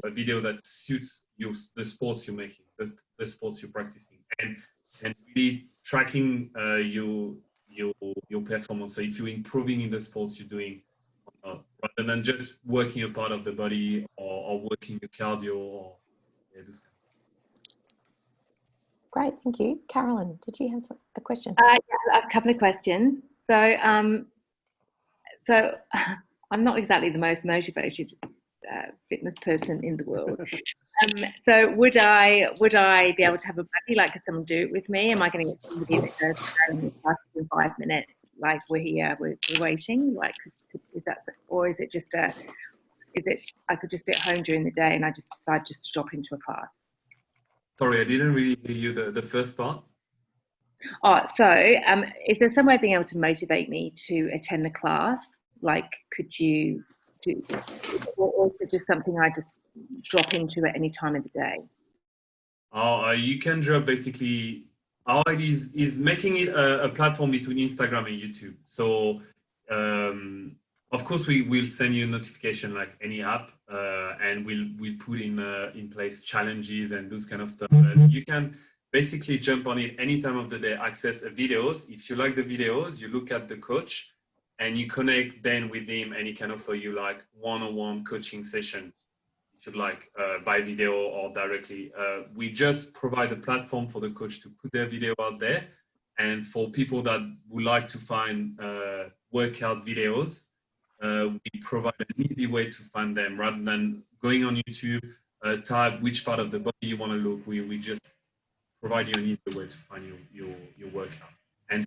a video that suits the sports you're making, the sports you're practicing, and really tracking your performance. So if you're improving in the sports you're doing, rather than just working a part of the body or working your cardio, or this kind of. Great, thank you. Carolyn, did you have a question? Yeah, a couple of questions. So, so I'm not exactly the most motivated fitness person in the world. So would I be able to have a buddy? Like, could someone do it with me? Am I going to get somebody that's going to start in 5 minutes? Like, we're here, we're waiting. Like, is that, or is it just I could just be at home during the day and I just decide just to drop into a class? Sorry, I didn't really hear you the first part. Oh, so is there some way of being able to motivate me to attend the class? Like, could you do, or is it just something I just drop into at any time of the day? You can drop basically. Our idea is making it a platform between Instagram and YouTube. So, of course, we will send you a notification like any app, and we'll put in place challenges and those kind of stuff. And you can basically jump on it any time of the day, access videos. If you like the videos, you look at the coach and you connect then with him, and he can offer you like one-on-one coaching session if you like, by video or directly. We just provide a platform for the coach to put their video out there. And for people that would like to find workout videos, we provide an easy way to find them rather than going on YouTube, type which part of the body you want to look. We just provide you an easy way to find your workout. And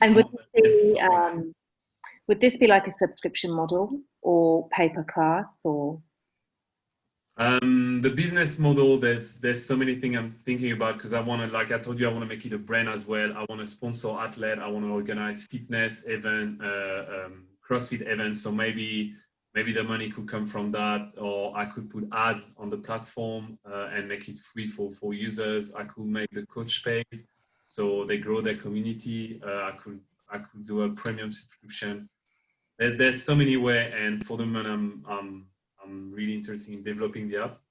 would this be like a subscription model or pay-per-class or? The business model, there's so many things I'm thinking about, because I want to, like I told you, I want to make it a brand as well. I want to sponsor athlete. I want to organize fitness event, CrossFit events. So maybe the money could come from that, or I could put ads on the platform and make it free for users. I could make the coach pays so they grow their community. I could do a premium subscription. There's so many ways, and for the moment, I'm really interested in developing the app.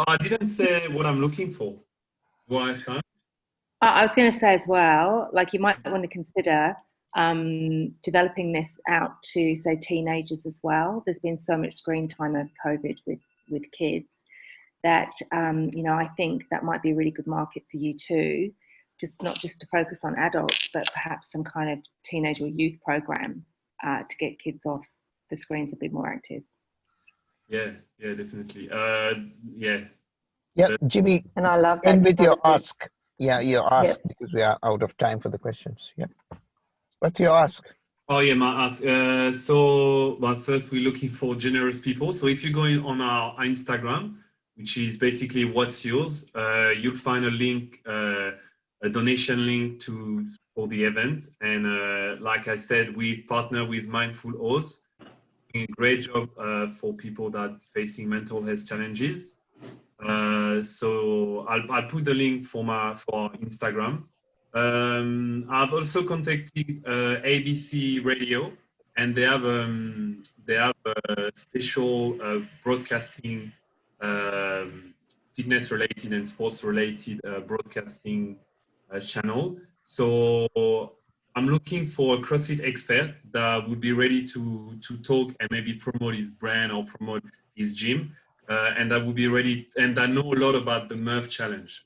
I didn't say what I'm looking for. Do I have time? I was going to say as well, like you might want to consider developing this out to, say, teenagers as well. There's been so much screen time over COVID with kids that, you know, I think that might be a really good market for you too. Just not just to focus on adults, but perhaps some kind of teenage or youth program to get kids off the screens a bit more active. Yeah, definitely. Yeah, Jimy, and I love that. And with your ask. Yeah, your ask, because we are out of time for the questions. Yeah. What's your ask? Oh yeah, my ask. Well, first we're looking for generous people. So if you're going on our Instagram, which is basically WhatsYourz, you'll find a link, a donation link for the event. And like I said, we partner with Mindful Oaths. A great job for people that facing mental health challenges. So I'll put the link for Instagram. I've also contacted ABC Radio, and they have a special broadcasting, fitness related and sports related broadcasting channel. So I'm looking for a CrossFit expert that would be ready to talk and maybe promote his brand or promote his gym, and that would be ready, and that know a lot about the Murph challenge,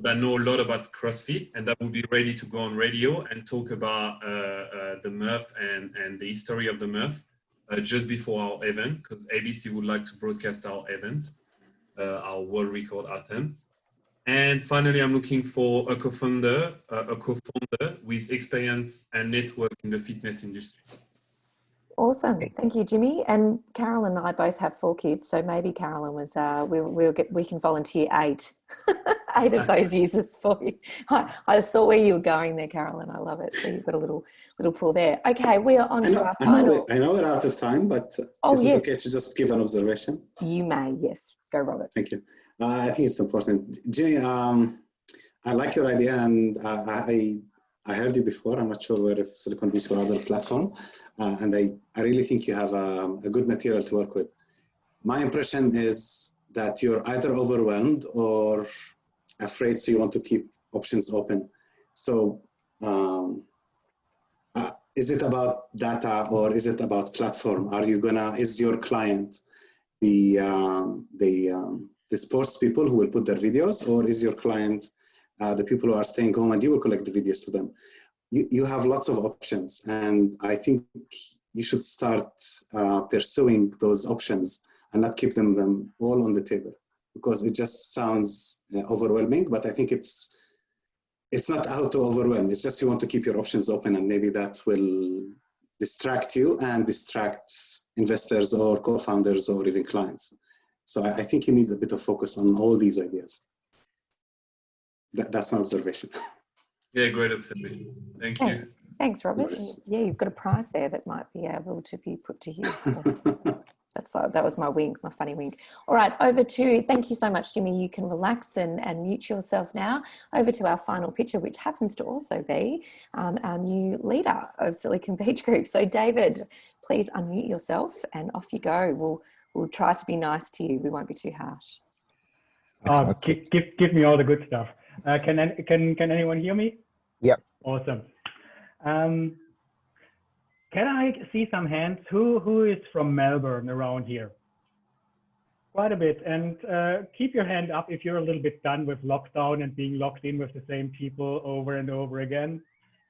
that know a lot about CrossFit, and that would be ready to go on radio and talk about the Murph and the history of the Murph just before our event, because ABC would like to broadcast our event, our world record attempt. And finally, I'm looking for a co-founder with experience and network in the fitness industry. Awesome. Thank you, Jimy. And Carol and I both have 4 kids, so maybe Carolyn was, we can volunteer 8 of those users for you. I saw where you were going there, Carolyn. I love it. So you've got a little pull there. Okay, we are on to our final. I know we're out of time, but is it okay to just give an observation? You may, yes. Go, Robert. Thank you. I think it's important. Jimy, I like your idea, and I heard you before. I'm not sure where, if Silicon Beach or other platform, and I really think you have a good material to work with. My impression is that you're either overwhelmed or afraid, so you want to keep options open. So is it about data or is it about platform? Is your client the sports people who will put their videos, or is your client the people who are staying home and you will collect the videos to them? You have lots of options, and I think you should start pursuing those options and not keep them all on the table, because it just sounds overwhelming. But I think it's not how to overwhelm. It's just you want to keep your options open, and maybe that will distract you and distracts investors or co-founders or even clients. So I think you need a bit of focus on all these ideas. That's my observation. Yeah, great observation. Thank you. Thanks, Robert. Yeah, you've got a prize there that might be able to be put to use. That was my wink, my funny wink. All right, thank you so much, Jimy. You can relax and mute yourself now. Over to our final picture, which happens to also be our new leader of Silicon Beach Group. So David, please unmute yourself and off you go. We'll try to be nice to you. We won't be too harsh. Give me all the good stuff. Can anyone hear me? Yep. Awesome. Can I see some hands? Who is from Melbourne around here? Quite a bit. And keep your hand up if you're a little bit done with lockdown and being locked in with the same people over and over again.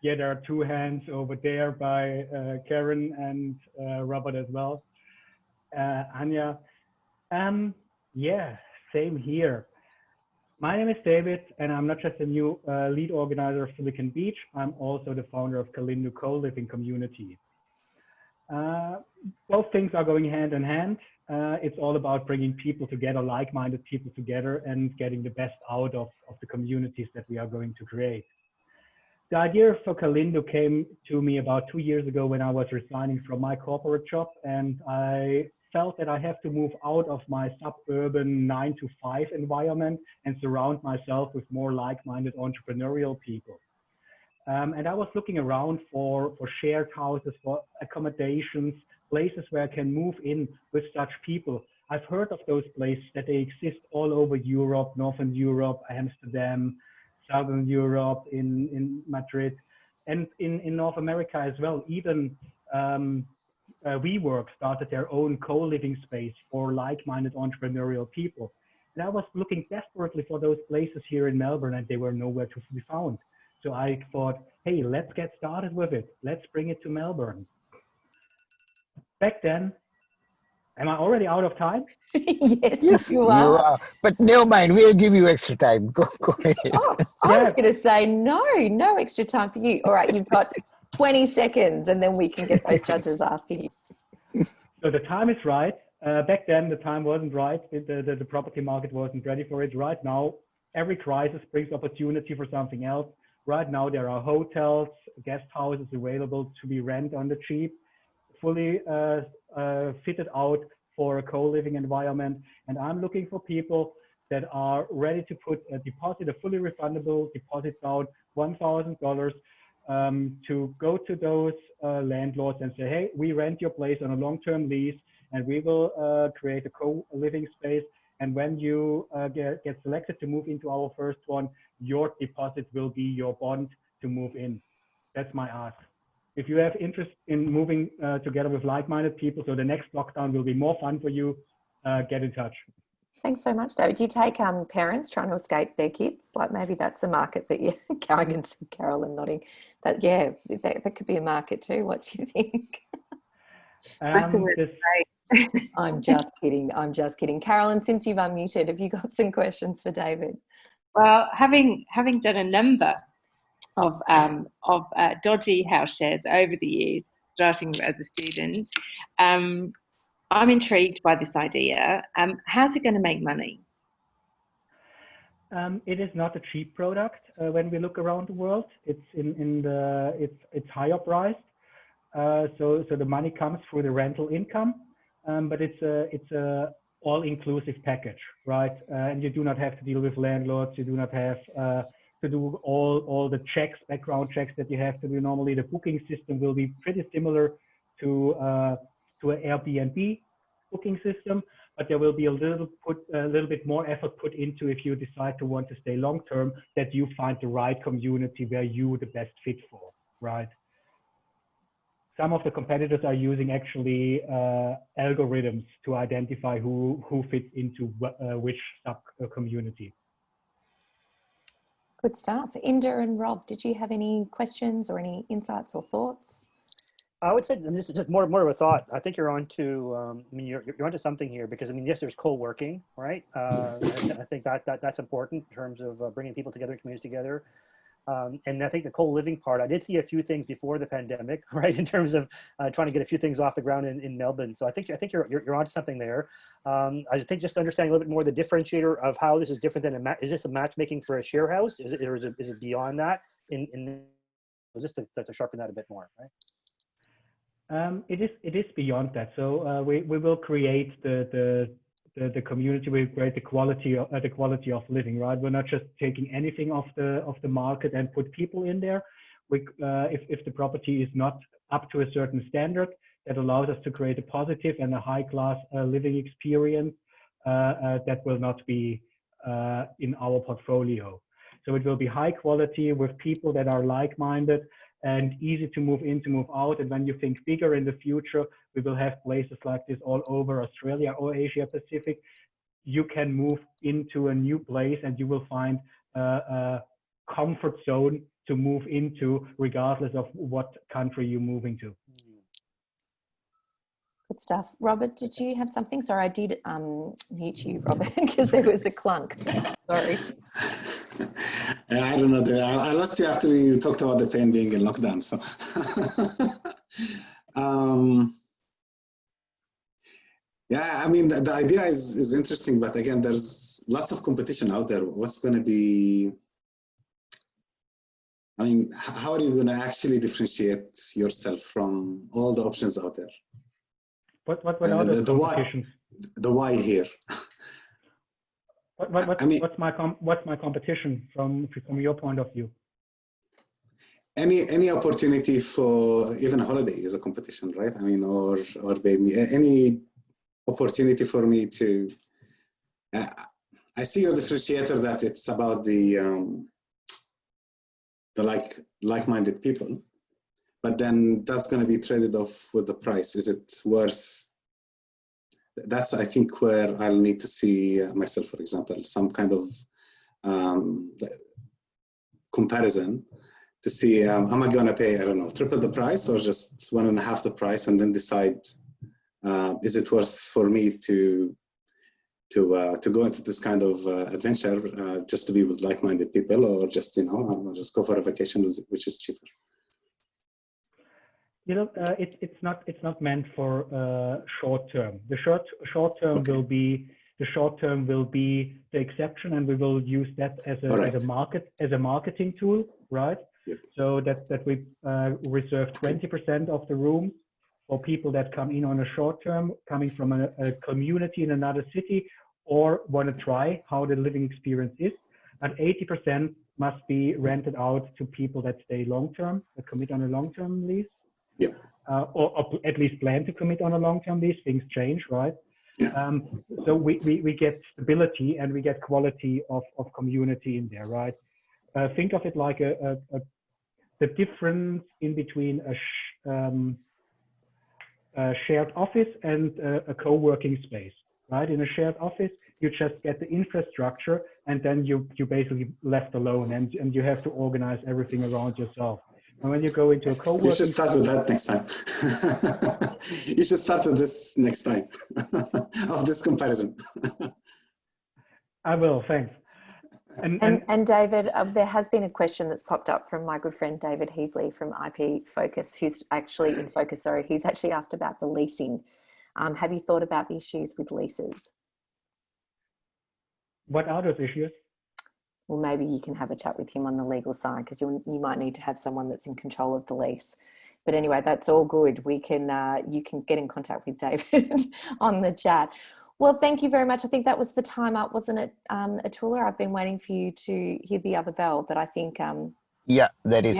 Yeah, there are 2 hands over there by Karen and Robert as well. Anya. Yeah, same here. My name is David, and I'm not just a new lead organizer of Silicon Beach. I'm also the founder of Calinduu co-living community. Both things are going hand in hand. It's all about bringing people together, like-minded people together, and getting the best out of the communities that we are going to create. The idea for Calinduu came to me about 2 years ago when I was resigning from my corporate job, and I felt that I have to move out of my suburban 9-to-5 environment and surround myself with more like-minded entrepreneurial people. And I was looking around for shared houses, for accommodations, places where I can move in with such people. I've heard of those places that they exist all over Europe, Northern Europe, Amsterdam, Southern Europe, in Madrid, and in North America as well. Even WeWork started their own co-living space for like-minded entrepreneurial people. And I was looking desperately for those places here in Melbourne, and they were nowhere to be found. So I thought, hey, let's get started with it. Let's bring it to Melbourne. Back then, am I already out of time? Yes, you are. But never mind, we'll give you extra time. Go ahead. Oh, I was going to say, no extra time for you. All right, you've got 20 seconds, and then we can get those judges asking you. So the time is right. Back then, the time wasn't right. The property market wasn't ready for it. Right now, every crisis brings opportunity for something else. Right now, there are hotels, guest houses available to be rented on the cheap, fully fitted out for a co-living environment. And I'm looking for people that are ready to put a deposit, a fully refundable deposit down, $1,000, to go to those landlords and say, hey, we rent your place on a long-term lease, and we will create a co-living space. And when you get selected to move into our first one, your deposit will be your bond to move in. That's my ask. If you have interest in moving together with like-minded people, so the next lockdown will be more fun for you, get in touch. Thanks so much, David. Do you take parents trying to escape their kids? Like maybe that's a market that you, Carolyn nodding, that, yeah, that could be a market too. What do you think? I'm just kidding. I'm just kidding. Carolyn, since you've unmuted, have you got some questions for David? Well, having done a number of dodgy house shares over the years, starting as a student, I'm intrigued by this idea. How's it going to make money? It is not a cheap product when we look around the world. It's it's higher priced, so the money comes through the rental income, but it's a all-inclusive package, right? And you do not have to deal with landlords. You do not have to do all the checks, background checks that you have to do normally. The booking system will be pretty similar to an Airbnb booking system, but there will be a little bit more effort put into, if you decide to want to stay long term, that you find the right community where you the best fit for, right? Some of the competitors are using actually algorithms to identify who fits into which sub community. Good stuff. Inda and Rob, did you have any questions or any insights or thoughts? I would say, and this is just more of a thought. I think you're onto, I mean, you're onto something here, because I mean, yes, there's co-working, right? I think that's important in terms of bringing people together, communities together. And I think the co-living part, I did see a few things before the pandemic, right? In terms of trying to get a few things off the ground in Melbourne. So I think you're onto something there. I think just understanding a little bit more the differentiator of how this is different than is this a matchmaking for a share house? Is it beyond that? Just to sharpen that a bit more, right? It is beyond that. So we will create the community. We create the quality of living, right? We're not just taking anything off the market and put people in there. If the property is not up to a certain standard, that allows us to create a positive and a high class living experience that will not be in our portfolio. So it will be high quality with people that are like-minded and easy to move in, to move out. And when you think bigger in the future, we will have places like this all over Australia or Asia Pacific you can move into a new place and you will find a comfort zone to move into regardless of what country you're moving to. Good stuff. Robert, did you have something? Sorry, I did mute you, Robert, because there was a clunk. Sorry. I don't know. I lost you after you talked about the pain being in lockdown. So, yeah, I mean, the idea is interesting, but again, there's lots of competition out there. What's going to be? I mean, how are you going to actually differentiate yourself from all the options out there? What are the competitions? The why here. I mean, what's my competition from your point of view? Any opportunity for even a holiday is a competition, right? I mean, or maybe any opportunity for me to. I see your differentiator that it's about the like-minded people. But then that's going to be traded off with the price. Is it worth? That's, I think, where I'll need to see myself, for example, some kind of comparison to see, am I going to pay, I don't know, triple the price or just 1.5 the price, and then decide, is it worth for me to go into this kind of adventure just to be with like-minded people, or just, you know, I'll just go for a vacation which is cheaper. You know, it's not meant for short term. The short term Okay. will be the exception, and we will use that as a marketing tool, right? Yep. So that we reserve 20% of the rooms for people that come in on a short term, coming from a community in another city, or want to try how the living experience is. And 80% must be rented out to people that stay long term, that commit on a long term lease. Yeah. Or at least plan to commit on a long-term lease. Things change, right? Yeah. So we get stability and we get quality of community in there, right? Think of it like the difference in between a shared office and a co-working space, right? In a shared office, you just get the infrastructure, and then you basically left alone, and you have to organize everything around yourself. And when you go into a co-working, you should start with that next time. You should start with this next time of this comparison. I will, thanks. And David, there has been a question that's popped up from my good friend David Heasley from IP Focus, who's actually asked about the leasing. Have you thought about the issues with leases? What are those issues? Well, maybe you can have a chat with him on the legal side, because you might need to have someone that's in control of the lease. But anyway, that's all good. We can you can get in contact with David on the chat. Well, thank you very much. I think that was the time up, wasn't it, Athula? I've been waiting for you to hear the other bell, but I think yeah, that is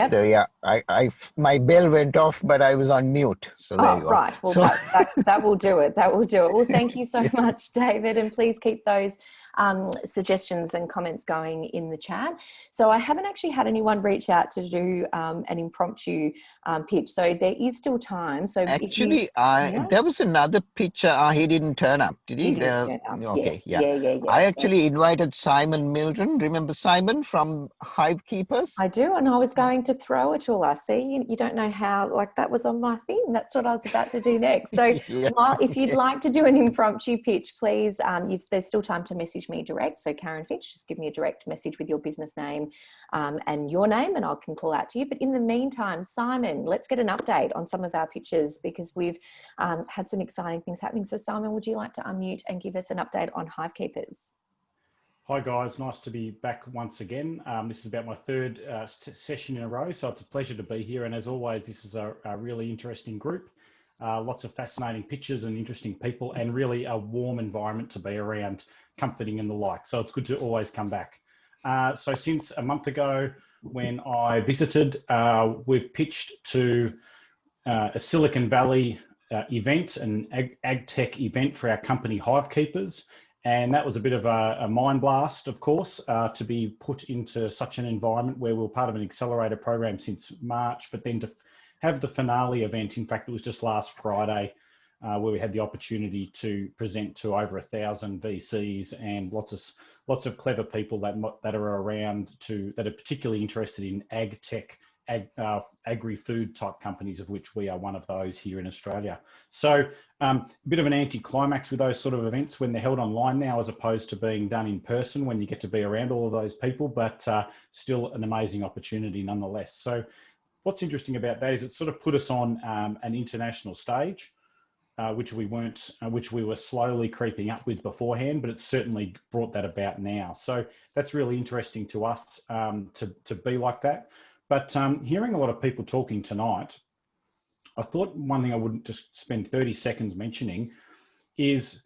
my bell went off, but I was on mute. So there you are. Right. Well, that will do it. That will do it. Well, thank you so much, David, and please keep those suggestions and comments going in the chat. So I haven't actually had anyone reach out to do an impromptu pitch, so there is still time. So actually, there was another pitcher. He didn't turn up, did he? He didn't turn up. Okay, yes. Yeah. I actually invited Simon Mildren. Remember Simon from Hive Keepers? I do, and I was going to throw it all. I see you don't know how, like, that was on my thing. That's what I was about to do next. So if you'd like to do an impromptu pitch, please, there's still time to message me direct. So Karen Finch, just give me a direct message with your business name and your name, and I can call out to you. But in the meantime, Simon, let's get an update on some of our pitches, because we've had some exciting things happening. So Simon, would you like to unmute and give us an update on Hive Keepers? Hi guys, nice to be back once again. This is about my third session in a row, so it's a pleasure to be here. And as always, this is a really interesting group. Lots of fascinating pictures and interesting people, and really a warm environment to be around, comforting and the like. So it's good to always come back. So since a month ago, when I visited, we've pitched to a Silicon Valley event, an ag tech event for our company Hive Keepers. And that was a bit of a mind blast, of course, to be put into such an environment where we were part of an accelerator program since March, but then to have the finale event, in fact, it was just last Friday, where we had the opportunity to present to over 1,000 VCs and lots of clever people that are around that are particularly interested in ag tech, agri-food type companies, of which we are one of those here in Australia. So a bit of an anti-climax with those sort of events when they're held online now, as opposed to being done in person when you get to be around all of those people, but still an amazing opportunity nonetheless. So what's interesting about that is it sort of put us on an international stage, which we were slowly creeping up with beforehand, but it's certainly brought that about now. So that's really interesting to us to be like that. But hearing a lot of people talking tonight, I thought one thing I wouldn't just spend 30 seconds mentioning is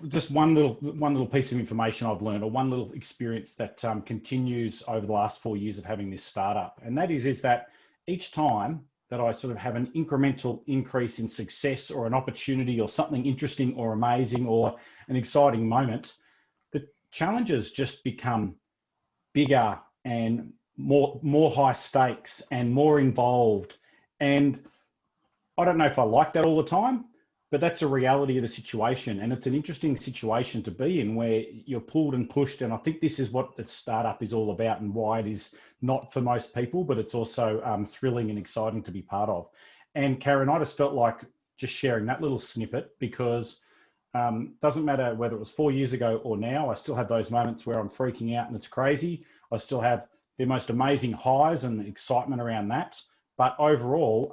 just one little piece of information I've learned, or one little experience that continues over the last 4 years of having this startup. And that is that each time that I sort of have an incremental increase in success or an opportunity or something interesting or amazing or an exciting moment, the challenges just become bigger and more high stakes and more involved. And I don't know if I like that all the time, but that's a reality of the situation. And it's an interesting situation to be in, where you're pulled and pushed. And I think this is what the startup is all about, and why it is not for most people, but it's also thrilling and exciting to be part of. And Karen, I just felt like just sharing that little snippet, because doesn't matter whether it was 4 years ago or now, I still have those moments where I'm freaking out and it's crazy. I still have the most amazing highs and excitement around that. But overall,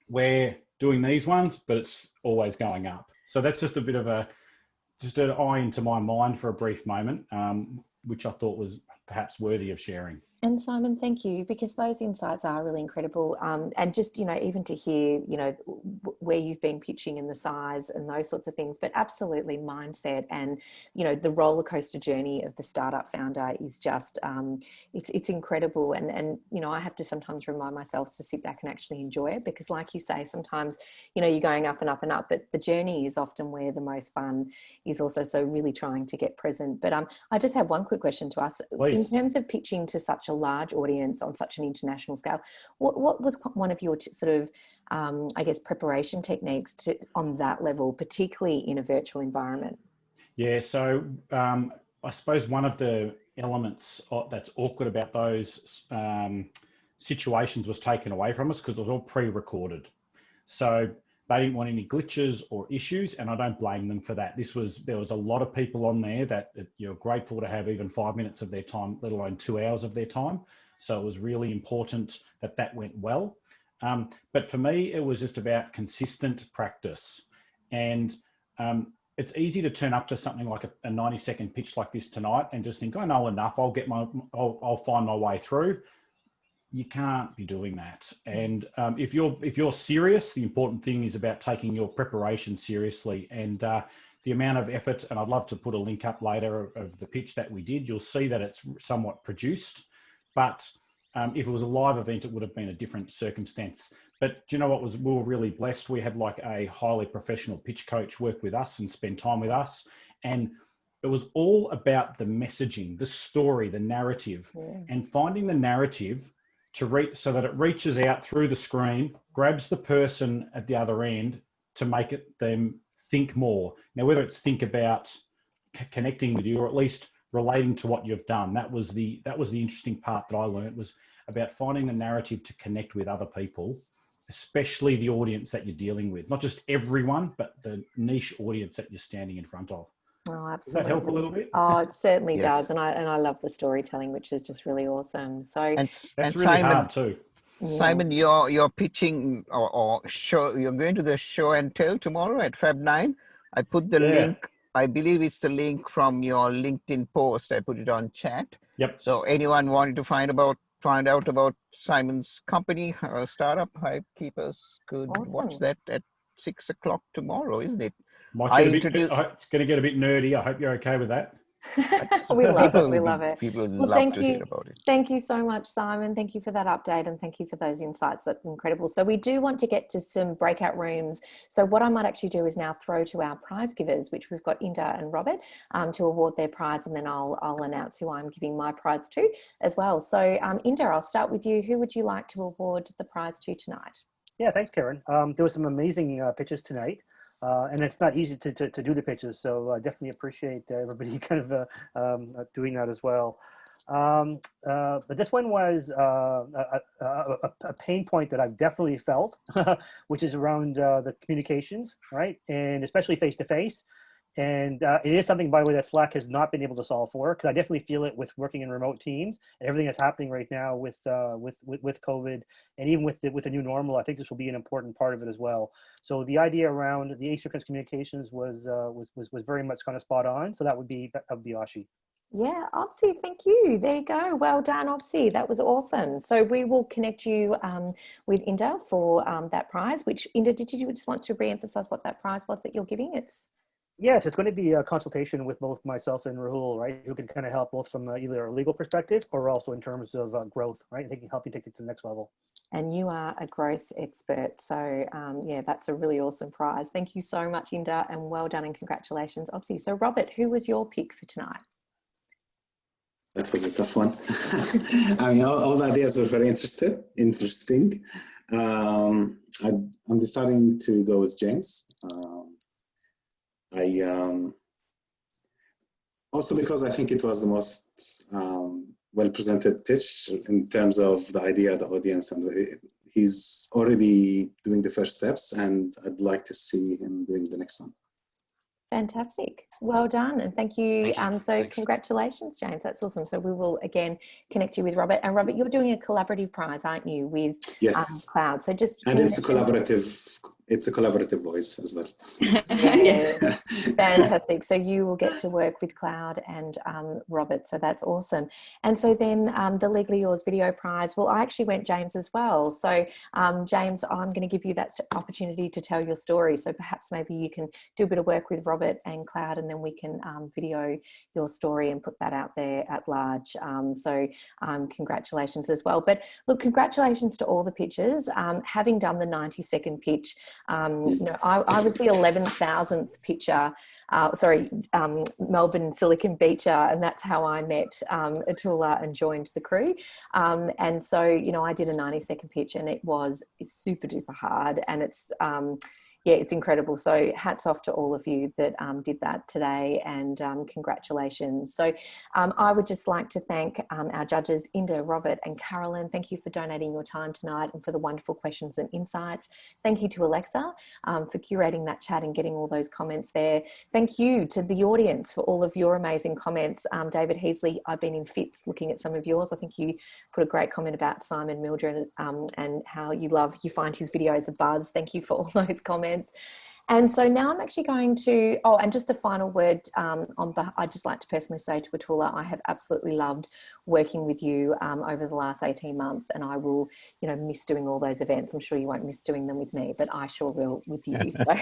we're doing these ones, but it's always going up. So that's just a bit of just an eye into my mind for a brief moment, which I thought was perhaps worthy of sharing. And Simon, thank you, because those insights are really incredible. And just, even to hear, where you've been pitching and the size and those sorts of things, but absolutely mindset and, the roller coaster journey of the startup founder is just, it's incredible. And, I have to sometimes remind myself to sit back and actually enjoy it, because like you say, sometimes, you're going up and up and up, but the journey is often where the most fun is also. So really trying to get present. But I just have one quick question to ask. Please. In terms of pitching to such a large audience on such an international scale, what was one of your sort of preparation techniques on that level, particularly in a virtual environment? Yeah, so I suppose one of the elements that's awkward about those situations was taken away from us, because it was all pre-recorded. So they didn't want any glitches or issues, and I don't blame them for that. There was a lot of people on there that you're grateful to have even 5 minutes of their time, let alone 2 hours of their time. So it was really important that went well. But for me, it was just about consistent practice. And it's easy to turn up to something like a 90-second pitch like this tonight and just think, I know enough, I'll find my way through. You can't be doing that. And if you're serious, the important thing is about taking your preparation seriously, and the amount of effort. And I'd love to put a link up later of the pitch that we did. You'll see that it's somewhat produced, but if it was a live event, it would have been a different circumstance. But do you know what we were really blessed? We had like a highly professional pitch coach work with us and spend time with us. And it was all about the messaging, the story, the narrative, and finding the narrative so that it reaches out through the screen, grabs the person at the other end to make them think more. Now, whether it's think about connecting with you, or at least relating to what you've done, that was the interesting part that I learned, was about finding the narrative to connect with other people, especially the audience that you're dealing with. Not just everyone, but the niche audience that you're standing in front of. Oh, absolutely. Does that help a little bit? Oh, it certainly Yes. does. And I love the storytelling, which is just really awesome. So That's and really Simon, hard too. Simon, you're pitching or show. You're going to the show and tell tomorrow at Feb 9. I put the link. I believe it's the link from your LinkedIn post. I put it on chat. Yep. So anyone wanting to find out about Simon's company, startup, Hive Keepers, could watch that at 6 o'clock tomorrow, isn't it? It's going to get a bit nerdy. I hope you're okay with that. We love it. We love it. People love to hear about it. Thank you so much, Simon. Thank you for that update, and thank you for those insights. That's incredible. So we do want to get to some breakout rooms. So what I might actually do is now throw to our prize givers, which we've got Inda and Robert, to award their prize, and then I'll announce who I'm giving my prize to as well. So Inda, I'll start with you. Who would you like to award the prize to tonight? Yeah, thanks, Karen. There were some amazing pitches tonight. And it's not easy to do the pitches, so I definitely appreciate everybody kind of doing that as well. But this one was a pain point that I've definitely felt, which is around the communications, right? And especially face-to-face. And it is something, by the way, that Slack has not been able to solve for, because I definitely feel it with working in remote teams and everything that's happening right now with COVID, and even with the new normal. I think this will be an important part of it as well. So the idea around the asynchronous communications was very much kind of spot on. So that would be Ashi. Yeah, Obsie, thank you. There you go. Well done, Obsie. That was awesome. So we will connect you with Inda for that prize. Which, Inda, did you just want to re-emphasize what that prize was that you're giving? Yes, it's going to be a consultation with both myself and Rahul, right? Who can kind of help both from either a legal perspective or also in terms of growth, right? They can help you take it to the next level. And you are a growth expert. So yeah, that's a really awesome prize. Thank you so much, Inda, and well done and congratulations, Obsie. So Robert, who was your pick for tonight? That was a tough one. I mean, all the ideas were very interesting. I'm deciding to go with James. Also because I think it was the most well-presented pitch in terms of the idea, the audience, and he's already doing the first steps, and I'd like to see him doing the next one. Fantastic. Well done. And thank you. So Thanks. Congratulations, James. That's awesome. So we will again connect you with Robert. And Robert, you're doing a collaborative prize, aren't you, with Cloud? So just it's a collaborative voice as well. Yes. Fantastic. So you will get to work with Cloud and Robert. So that's awesome. And so then the Legally Yours video prize. Well, I actually went James as well. So James, I'm going to give you that opportunity to tell your story. So perhaps maybe you can do a bit of work with Robert and Cloud, and then we can video your story and put that out there at large. So congratulations as well. But look, congratulations to all the pitches. Having done the 90-second pitch, you know, I was the 11,000th pitcher, Melbourne Silicon Beacher, and that's how I met Athula and joined the crew. And so, you know, I did a 90-second pitch, and it was super duper hard, and it's yeah, it's incredible. So hats off to all of you that did that today, and congratulations. So I would just like to thank our judges, Inda, Robert and Carolyn. Thank you for donating your time tonight and for the wonderful questions and insights. Thank you to Alexar for curating that chat and getting all those comments there. Thank you to the audience for all of your amazing comments. David Heasley, I've been in fits looking at some of yours. I think you put a great comment about Simon Mildren and how you find his videos a buzz. Thank you for all those comments. And so now I'm actually going to, and just a final word, I'd just like to personally say to Athula, I have absolutely loved working with you over the last 18 months, and I will, you know, miss doing all those events. I'm sure you won't miss doing them with me, but I sure will with you. So.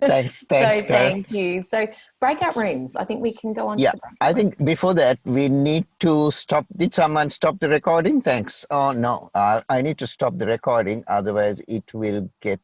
Thanks, So Karen. thank you. So breakout rooms, I think we can go on to the breakout I think before that, we need to stop. Did someone stop the recording? Thanks. Oh, no, I need to stop the recording. Otherwise, it will get